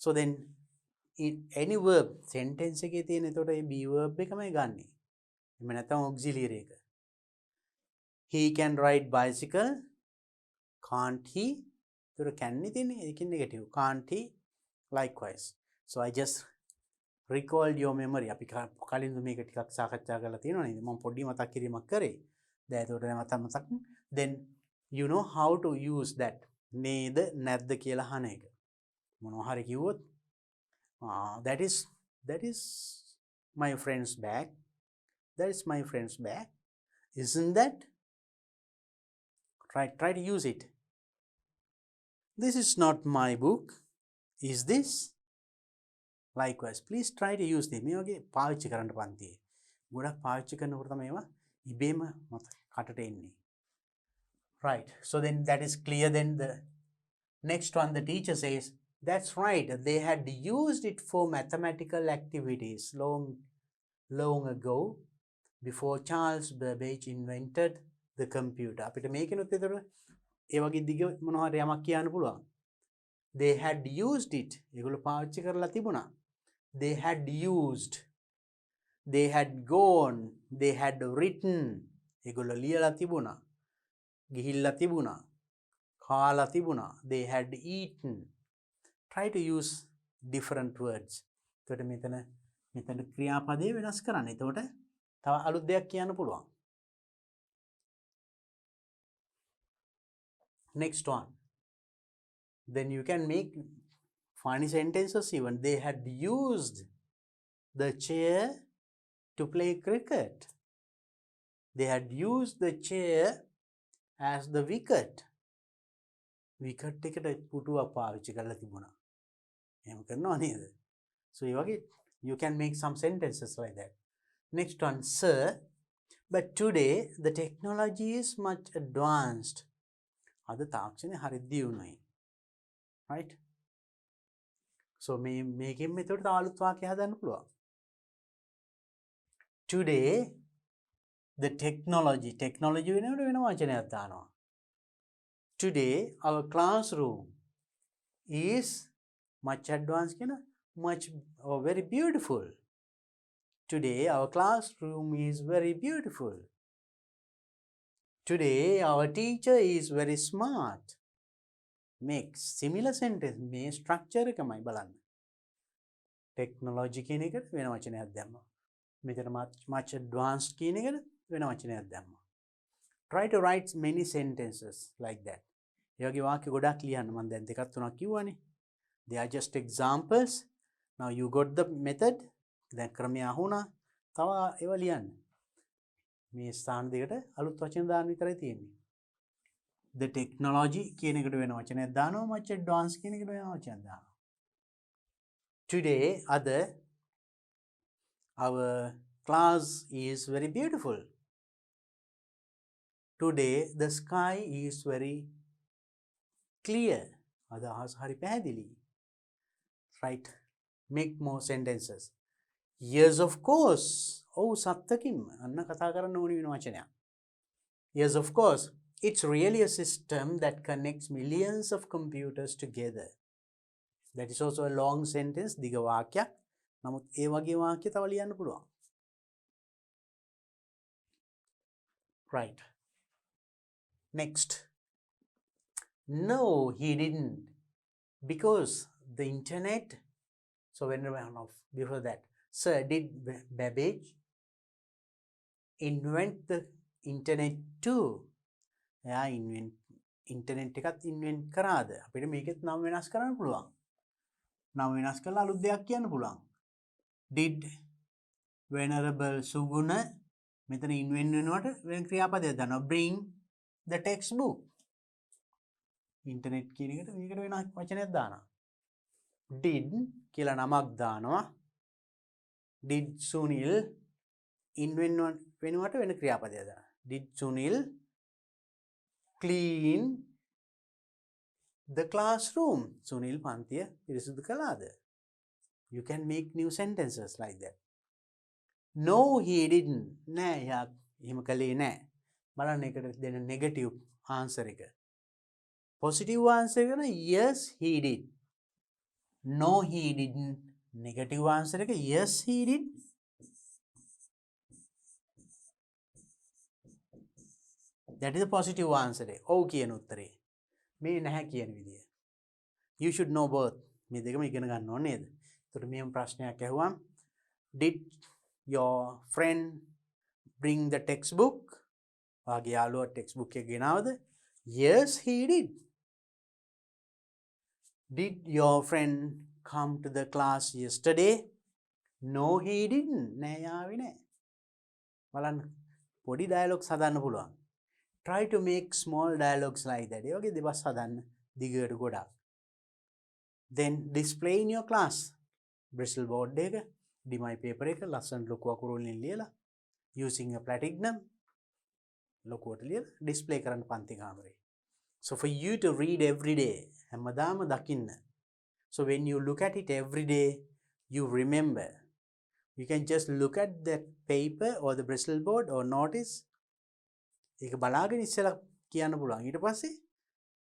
So then in any verb sentence එකේ තියෙන එතකොට මේ be verb එකමයි ගන්නෙ. එහෙම නැත්නම් auxiliary එක. He can ride bicycle. Can't he? එතකොට can නේ තියෙන්නේ. ඒකෙන් negative. Can't he? Likewise. So I just recalled your memory. අපි කලින් මේක ටිකක් සාකච්ඡා කරලා තියෙනවා නේද? මම පොඩි මතක් කිරීමක් කරේ. දැන් ඒකට මතක්. Then you know how to use that. නේද නැද්ද කියලා අහන එක. මොනවා හරි කිව්වොත් that is my friend's bag. That is my friend's bag. Isn't that? Try to use it. This is not my book. Is this? Likewise, please try to use them. මේ වගේ පාවිච්චි කරන්න පන්තියේ. ගොඩක් පාවිච්චි කරනකොට තමයි ඒවා ඉබේම කටට එන්නේ. Right. So then that is clear. Then the next one, the teacher says, that's right. They had used it for mathematical activities long ago, before Charles Babbage invented the computer. අපිට මේකෙනුත් ඒතර ඒ වගේ දිග මොනවා හරි යමක් කියන්න පුළුවන්. They had used it. ඒගොල්ලෝ පාවිච්චි කරලා තිබුණා. They had used. They had gone. They had written. ඒගොල්ලෝ ලියලා තිබුණා. ගිහිල්ලා තිබුණා. කාලා තිබුණා. They had eaten. Try to use different words. එතකොට මෙතන ක්‍රියාපදේ වෙනස් කරන්න. එතකොට තව අලුත් දෙයක් කියන්න පුළුවන්. Next one. Then you can make funny sentences even. They had used the chair to play cricket. They had used the chair as the wicket. Wicket එකට පුටුවක් පාවිච්චි කරලා තිබුණා. එහෙම කරනවා නේද? So you can make some sentences like that. Next one, sir, but today the technology is much advanced. අද තාක්ෂණය හරි දියුණුයි. Right? So මේකෙන් මෙතකොට තව අලුත් වාක්‍ය හදන්න පුළුවන්. Today the technology වෙනකොට වෙන වචනයක් දානවා. Today our classroom is much advanced කියන much or very beautiful. Today our classroom is very beautiful. Today our teacher is very smart. Make similar sentence මේ structure එකමයි බලන්න. Technology කියන එකට වෙන වචනයක් දැම්මා. මෙතන much advanced කියන එකට වෙන වචනයක් දැම්මා. Try to write many sentences like that. ඒ වගේ වාක්‍ය ගොඩක් ලියන්න. මම දැන් දෙකක් තුනක් කිව්වනේ. They are just examples. Now you got the method. දැන් ක්‍රමය අහුණා. තව ඒවා ලියන්න. මේ ස්ථාන දෙකට අලුත් වචන දාන්න විතරයි තියෙන්නේ. The technology කියන එකට වෙන වචනයක් දානවා. much advanced කියන එකට වෙන වචනයක් දානවා. Today our class is very beautiful. Today the sky is very clear. අදහස් හරි පැහැදිලි. Right. Make more sentences. Yes, of course. ඔව් සත්තකින්ම අන්න කතා කරන්න ඕනි වෙන වචනයක්. Yes, of course. It's really a system that connects millions of computers together. That is also a long sentence. දිග වාක්‍යයක්. නමුත් ඒ වගේ වාක්‍ය තව ලියන්න පුළුවන්. Right. Next. No, he didn't. Because the internet. So when before that, sir, did Babbage invent the internet too? Yeah, internet එකත් invent කරාද? අපිට මේකෙත් නම් වෙනස් කරන්න පුළුවන්. නම් වෙනස් කරලා අලුත් දෙයක් කියන්න පුළුවන්. Did Venerable Suguna මෙතන invent වෙනවට වෙන ක්‍රියාපදයක් දානවා. Bring the textbook. internet කියන එකට මේකට වෙන වචනයක් දානවා. Did කියලා නමක් දානවා. Did Sunil invent වෙනුවට වෙන ක්‍රියාපදයක් දානවා. Did Sunil clean the classroom? Sunil පන්තිය පිරිසිදු කළාද? You can make new sentences like that. No, he didn't. නෑ, එයා එහෙම කළේ නෑ. බලන්න එකට දෙන negative answer එක. Positive answer එක yes, he did. No, he didn't. Negative answer එක yes, he did. That is a positive answer. ඔව් කියන උත්තරේ. මේ නැහැ කියන විදිය. You should know both. මේ දෙකම ඉගෙන ගන්න ඕනේ නේද? එතකොට මෙහෙම ප්‍රශ්නයක් ඇහුවම් did your friend bring the textbook? වාගේ යාළුවා textbook එක ගෙනාවද? Yes, he did. Did your friend come to the class yesterday? No, he didn't. නෑ යාවේ නෑ. බලන්න පොඩි dialogues හදන්න පුළුවන්. Try to make small dialogues like that. ඒ වගේ දෙබස් හදන්න දිගට ගොඩක්. Then display in your class. Bristle board එක, dimai paper එක ලස්සන ලොකු අකුරු වලින් ලියලා using a platinum ලොකුවට ලියලා display කරන්න පන්ති කාමරේ. So for you to read every day, හැමදාම දකින්න. So when you look at it every day, you remember. You can just look at that paper or the bristle board or notice. ඒක බලාගෙන ඉස්සෙල්ලා කියන්න පුළුවන්. ඊට පස්සේ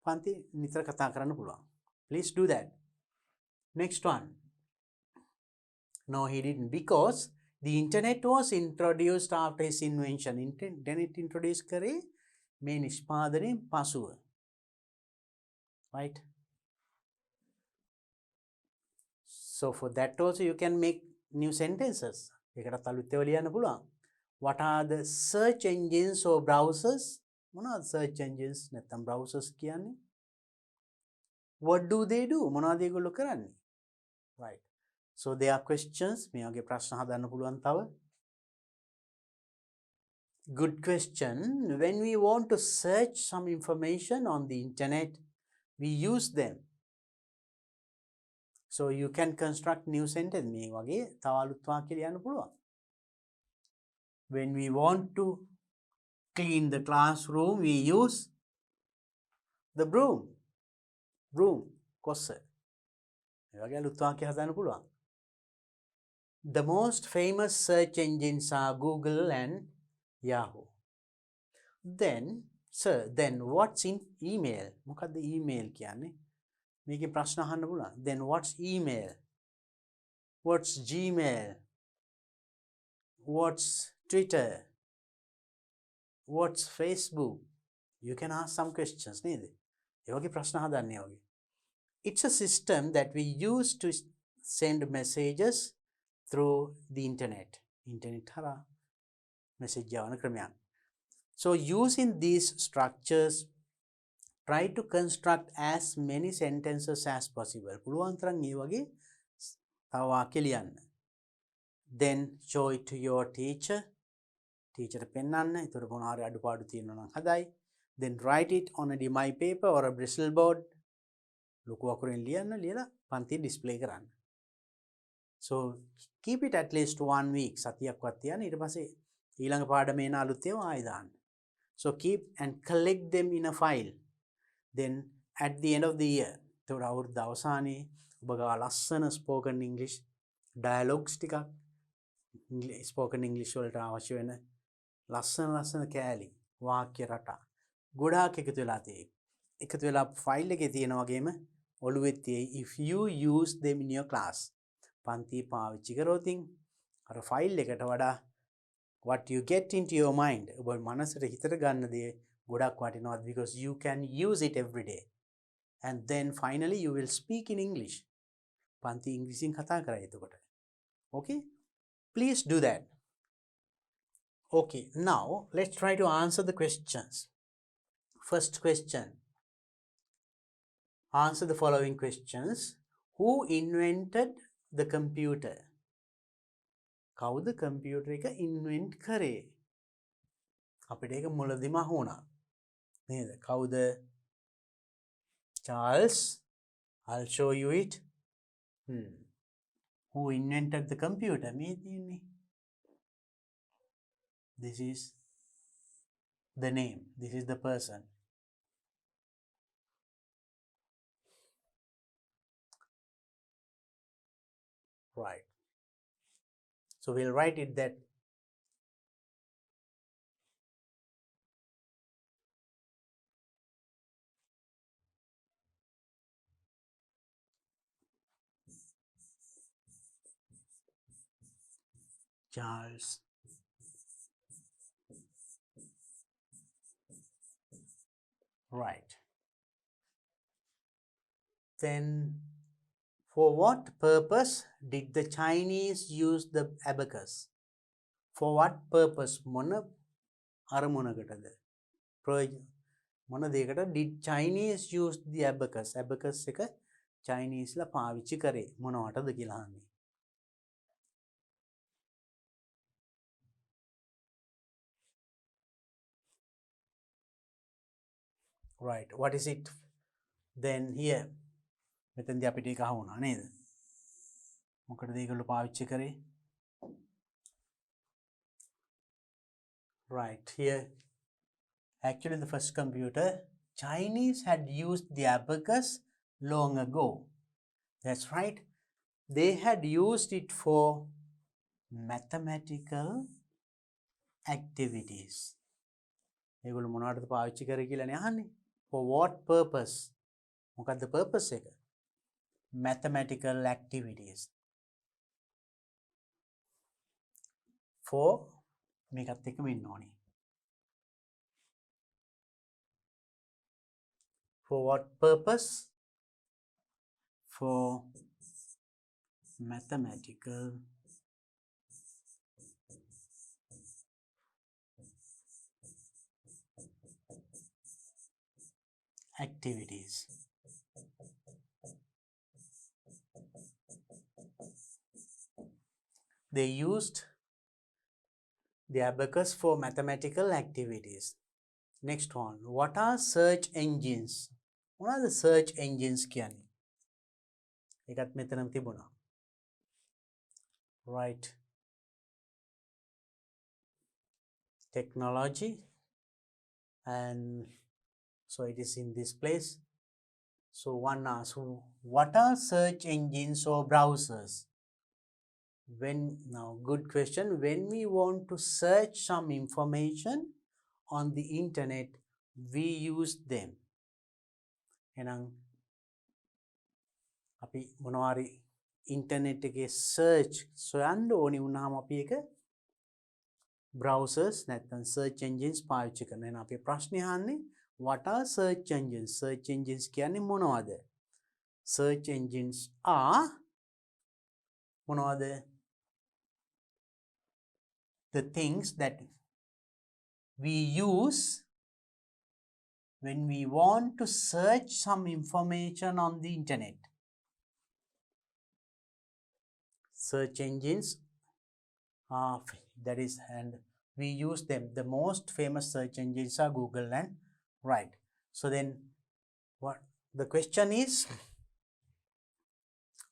පන්ති නිතර කතා කරන්න පුළුවන්. Please do that. Next one. No, he didn't. Because the internet was introduced after his invention. Internet introduced කරේ මේ නිෂ්පාදනයෙන් පසුව. Right? So for that also you can make new sentences. ඒකට අලුත් ඒවා ලියන්න පුළුවන්. What are the search engines or browsers? මොනවද search engines නැත්නම් browsers කියන්නේ? What do they do? මොනවද ඒගොල්ලෝ කරන්නේ? Right. So there are questions. මේ වගේ ප්‍රශ්න හදන්න පුළුවන් තව. Good question. When we want to search some information on the internet, we use them. So you can construct new sentence. මේ වගේ තව අලුත් වාක්‍ය ලියන්න පුළුවන්. When we want to clean the classroom, we use the broom. Broom. කොස්ස. මේ වගේ අලුත් වාක්‍ය හදන්න පුළුවන්. The most famous search engines are Google and Yahoo. Then, sir, then what's in email? මොකද්ද email කියන්නේ? මේකේ ප්‍රශ්න අහන්න පුළුවන්. Then what's email? What's Gmail? What's Twitter? What's Facebook? You can ask some questions. It's a system that we use to send messages through the internet. Message. So using these structures, try to construct as many sentences as possible. Then show it to your teacher. Teacher pennanna, ethora monare adupadu tiyena nan hadai. Then write it on a my paper or a bristle board. Loku akuren liyanna liyala panthi display karanna. So keep it at least 1 week. Satiyakවත් තියන්න ඊට පස්සේ ඊළඟ පාඩමේ එන අලුත් ඒවා ආයෙ දාන්න. So keep and collect them in a file. Then at the end of the year, එතකොට අවුරුද්ද අවසානයේ ඔබ ගාව ලස්සන spoken English dialogues ටිකක් spoken English වලට අවශ්‍ය වෙන ලස්සන කෑලි වාක්‍ය රටා ගොඩාක් එකතු වෙලා තියෙයි. එකතු වෙලා ෆයිල් එකේ තියෙන වගේම ඔළුවෙත් තියෙයි if you use them in your class. පන්ති පාවිච්චි කරොතින් අර ෆයිල් එකට වඩා what you get into your mind ඔබ මනසට හිතට ගන්න දේ ගොඩක් වටිනවා because you can use it every day. And then finally you will speak in English. පන්ති ඉංග්‍රීසියෙන් කතා කරයි එතකොට. Okay? Please do that. Okay, now let's try to answer the questions. First question. Answer the following questions. Who invented the computer? කවුද computer එක invent කරේ? අපිට ඒක මුලදිම අහුණා. නේද? කවුද? Charles. I'll show you it. Who invented the computer? මේ තියෙන්නේ. This is the name. This is the person. Right. So we'll write it that Charles right. Then for what purpose did the Chinese use the abacus? For what purpose? මොන අරමුණකටද? මොන දෙයකට did Chinese use the abacus? Abacus එක Chinese ලා පාවිච්චි කරේ මොනවටද කියලා අහන්නේ. Right. What is it? Then here මෙතෙන්දී අපිට ඒක අහුණා නේද? මොකටද ඒගොල්ලෝ පාවිච්චි කරේ? Right. Here actually the first computer Chinese had used the abacus long ago. That's right. They had used it for mathematical activities. ඒගොල්ලෝ මොනවටද පාවිච්චි කරේ කියලානේ අහන්නේ. For what purpose? මොකක්ද purpose එක? Mathematical activities. For මේකත් එක්කම ඉන්න ඕනේ. For what purpose? For mathematical activities. They used the abacus for mathematical activities. Next one. What are search engines? What are the search engines කියන්නේ? ඒකත් මෙතනම තිබුණා. Right. Technology. And so it is in this place. So one asks, what are search engines or browsers? Now good question. When we want to search some information on the internet, we use them. එහෙනම් අපි මොනවාරි internet එකේ search සොයන්න ඕනි වුණාම අපි ඒක browsers නැත්නම් search engines පාවිච්චි කරනවා. එහෙනම් අපි ප්‍රශ්නේ අහන්නේ what are search engines? Search engines කියන්නේ මොනවද? Search engines are මොනවද? The things that we use when we want to search some information on the internet. Search engines are, that is, and we use them. The most famous search engines are Google and right. So then what the question is,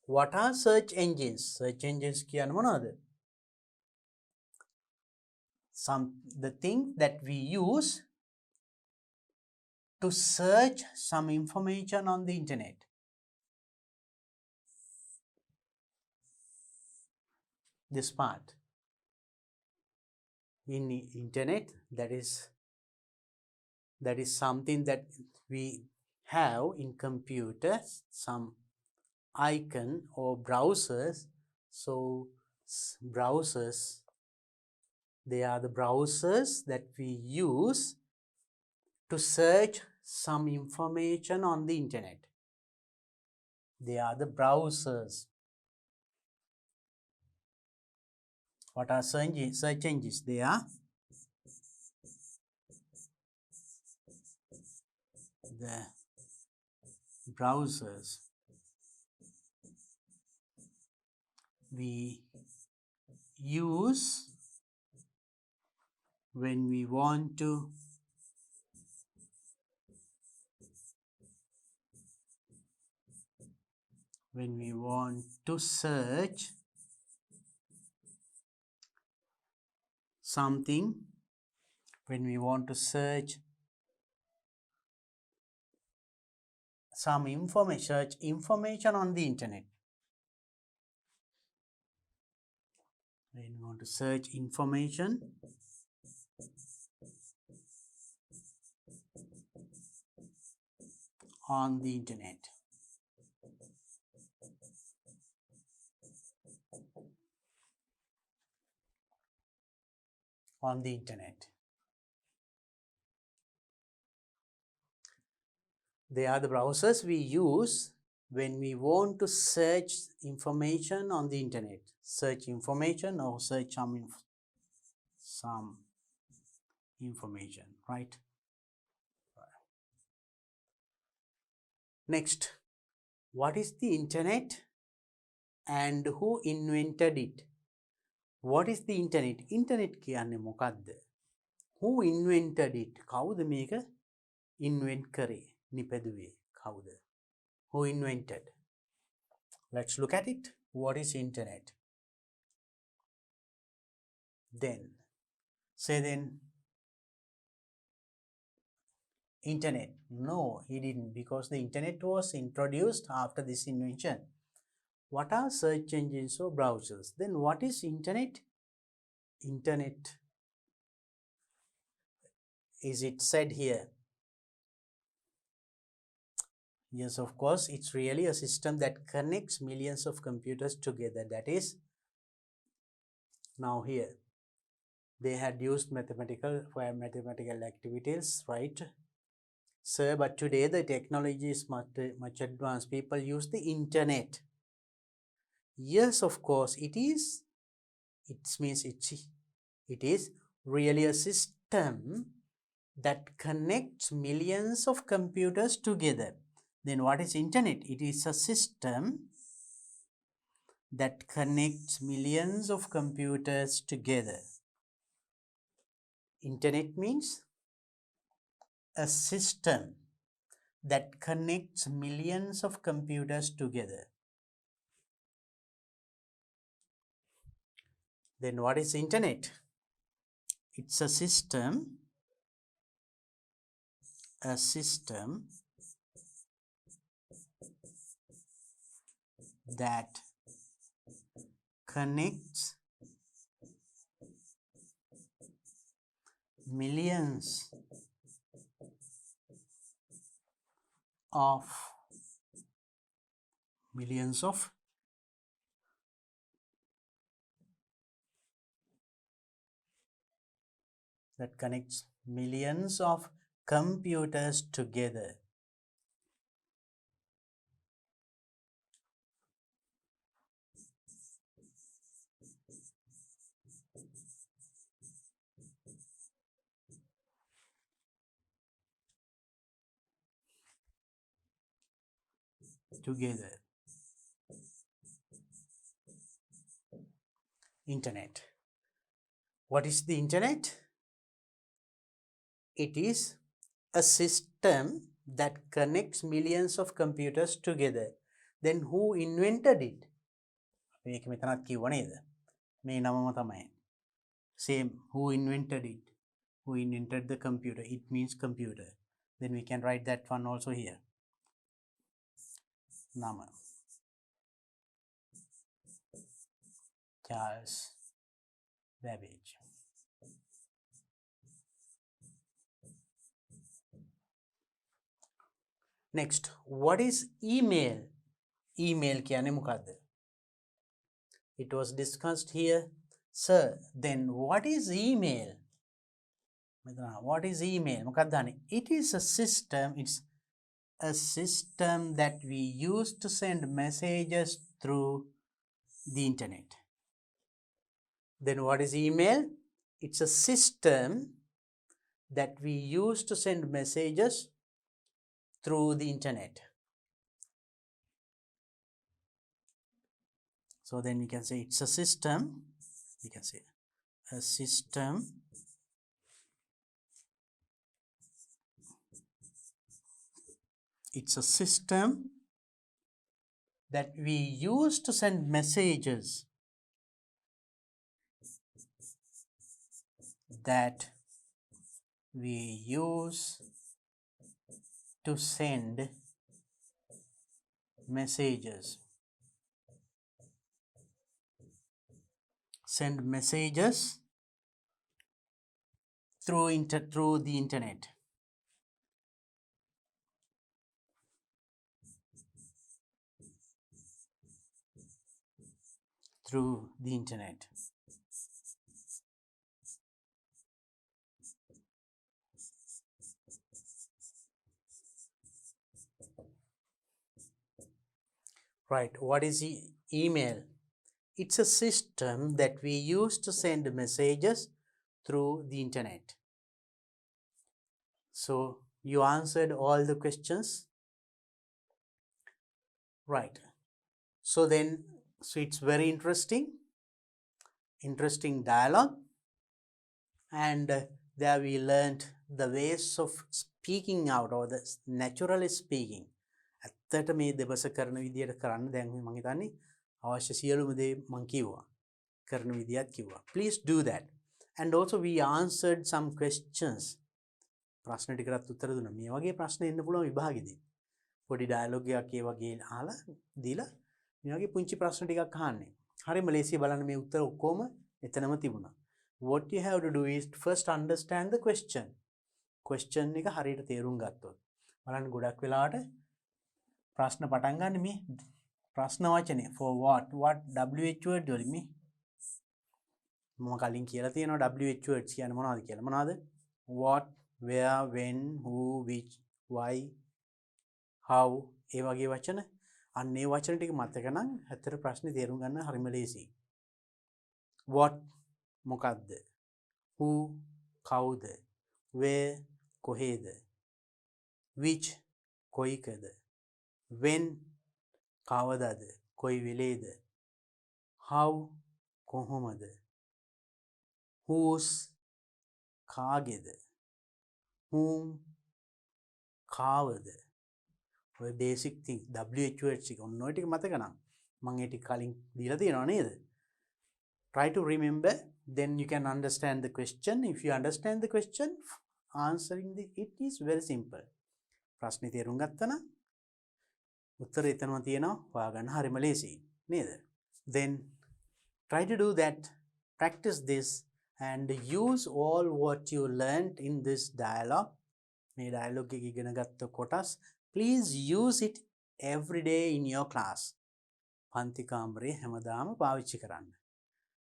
what are search engines? Search engines කියන්නේ මොනවද? The thing that we use to search some information on the internet. This part. In the internet, that is something that we have in computers, some icon or browsers. So browsers, they are the browsers that we use to search some information on the internet. They are the browsers. What are search engines? They are the browsers we use when we want to search something, when we want to search some information on the internet. When we want to search information on the internet. On the internet. They are the browsers we use when we want to search information on the internet. Search information or search some information, right? Next, what is the internet and who invented it? What is the internet? Internet කියන්නේ මොකක්ද? Who invented it? කවුද මේක invent කරේ? නිපැදුවේ කවුද? Who invented? Let's look at it. What is internet? Then say then internet. No, he didn't, because the internet was introduced after this invention. What are search engines or browsers? Then what is internet? Internet, is it said here? Yes, of course, it's really a system that connects millions of computers together. That is, now here, they had used mathematical activities, right? Sir, but today the technology is much advanced. People use the internet. Yes, of course, it is. It means it is really a system that connects millions of computers together. Then what is internet? It is a system that connects millions of computers together. Internet means a system that connects millions of computers together. Then what is internet? It's a system that connects millions of that connects millions of computers together. Together. Internet. What is the internet? It is a system that connects millions of computers together. Then who invented it? මේක මෙතනත් කිව්ව නේද? මේ නමම තමයි. Same. Who invented it? Who invented the computer? It means computer. Then we can write that one also here. Nama. Charles Babbage. Next, what is email? Email කියන්නේ මොකද්ද? It was discussed here. Sir, then what is email? What is email? මොකක්ද දන්නේ? It is a system. It's a system that we use to send messages through the internet. Then what is email? It's a system that we use to send messages through the internet. So then we can say it's a system. We can say a system it's a system that we use to send messages that we use to send messages through the internet. Through the internet. Right, what is email? It's a system that we use to send messages through the internet. So you answered all the questions. Right. So it's very interesting dialogue, and there we learned the ways of speaking out, or the naturally speaking. ඇත්තට මේ දෙබස කරන විදියට කරන්න දැන් මම හිතන්නේ අවශ්‍ය සියලුම දේ මම කිව්වා. කරන විදියත් කිව්වා. Please do that. And also we answered some questions. ප්‍රශ්න ටිකකට උත්තර දුන්නා. මේ වගේ ප්‍රශ්න එන්න පුළුවන් විභාගෙදී. පොඩි ඩයලොග් එකක් ඒ වගේ අහලා දීලා මේ වගේ පුංචි ප්‍රශ්න ටිකක් අහන්නේ. හරිම ලේසිය බලන්න මේ උත්තර ඔක්කොම එතනම තිබුණා. What you have to do is first understand the question. Question එක හරියට තේරුම් ගත්තොත්. බලන්න ගොඩක් වෙලාවට ප්‍රශ්න පටන් ගන්න මේ ප්‍රශ්න වචනේ for what WH word වලින් මේ මම කලින් කියලා තියෙනවා WH words කියන්නේ මොනවද කියලා. මොනවද? What, where, when, who, which, why, how ඒ වගේ වචන. අන්න ඒ වචන ටික මතක නම් ඇත්තට ප්‍රශ්නේ තේරුම් ගන්න හරිම ලේසියි. What මොකද්ද? Who කවුද? Where කොහේද? Which කොයිකද? When කවදාද? කොයි වෙලේද? How කොහොමද? Whose කාගේද? Whom කාවද? ඔය basic thing WH words එක ඔන්න ඔය ටික මතක නම් මම ඒ ටික කලින් දීලා තියෙනවා නේද? Try to remember, then you can understand the question. If you understand the question, answering it is very simple. ප්‍රශ්නේ තේරුම් ගත්තා නම් උත්තර එතනම තියෙනවා. හොයාගන්න හරිම ලේසියි නේද? Then try to do that, practice this and use all what you learned in this dialogue. මේ dialogue එක ඉගෙන ගත්ත කොටස් please use it every day in your class. පන්ති කාමරේ හැමදාම පාවිච්චි කරන්න.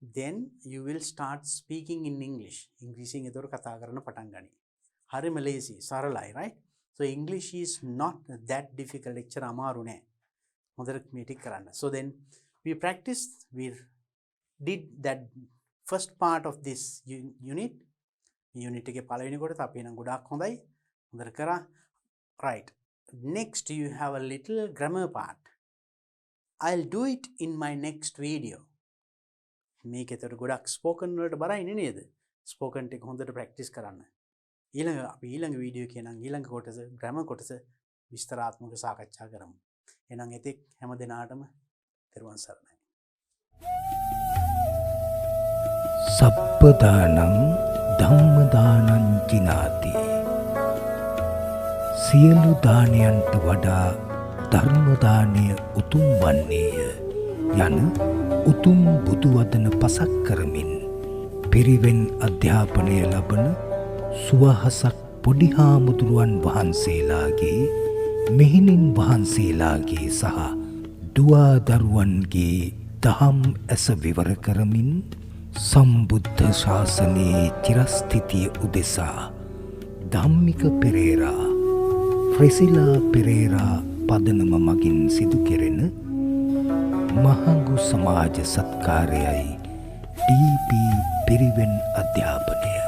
then you will start speaking in English. English එකතොර කතා කරන්න පටන් ගනි. හරිම ලේසි, සරලයි, right? So English is not that difficult. එච්චර අමාරු නෑ. හොඳට මේ ටික කරන්න. So then we practiced, we did that first part of this unit. Unit එකේ පළවෙනි කොටස අපි නම් ගොඩාක් හොඳයි. හොඳට කරා. Right. Next you have a little grammar part. I'll do it in my next video. මේකේතර ගොඩක් ස්පෝකන් වලට බරයිනේ නේද? ස්පෝකන් ටික හොඳට ප්‍රැක්ටිස් කරන්න. ඊළඟ වීඩියෝ එකේ නම් ඊළඟ කොටස ග්‍රැමර් කොටස විස්තරාත්මක සාකච්ඡා කරමු. එහෙනම් එතෙක් හැම දිනාටම තෙරුවන් සරණයි. සබ්බදානං ධම්මදානං ජිනාති. සියලු දානයන්ට වඩා ධර්ම දානය උතුම් වන්නේය යන උතුම් බුදු වදන පසක් කරමින් පිරිවෙන් අධ්‍යාපනය ලබන සුවහසක් පොඩි හාමුදුරුවන් වහන්සේලාගේ මෙහෙණින් වහන්සේලාගේ සහ දුවා දරුවන්ගේ දහම් ඇස විවර කරමින් සම්බුද්ධ ශාසනයේ චිරස්ථිතිය උදෙසා ධම්මික පෙරේරා ෆ්‍රෙසිලා පෙරේරා පදනම මගින් සිදු කෙරෙන මහඟු සමාජ සත්කාරයයි ඩී.පී. පිරිවෙන් අධ්‍යාපනය.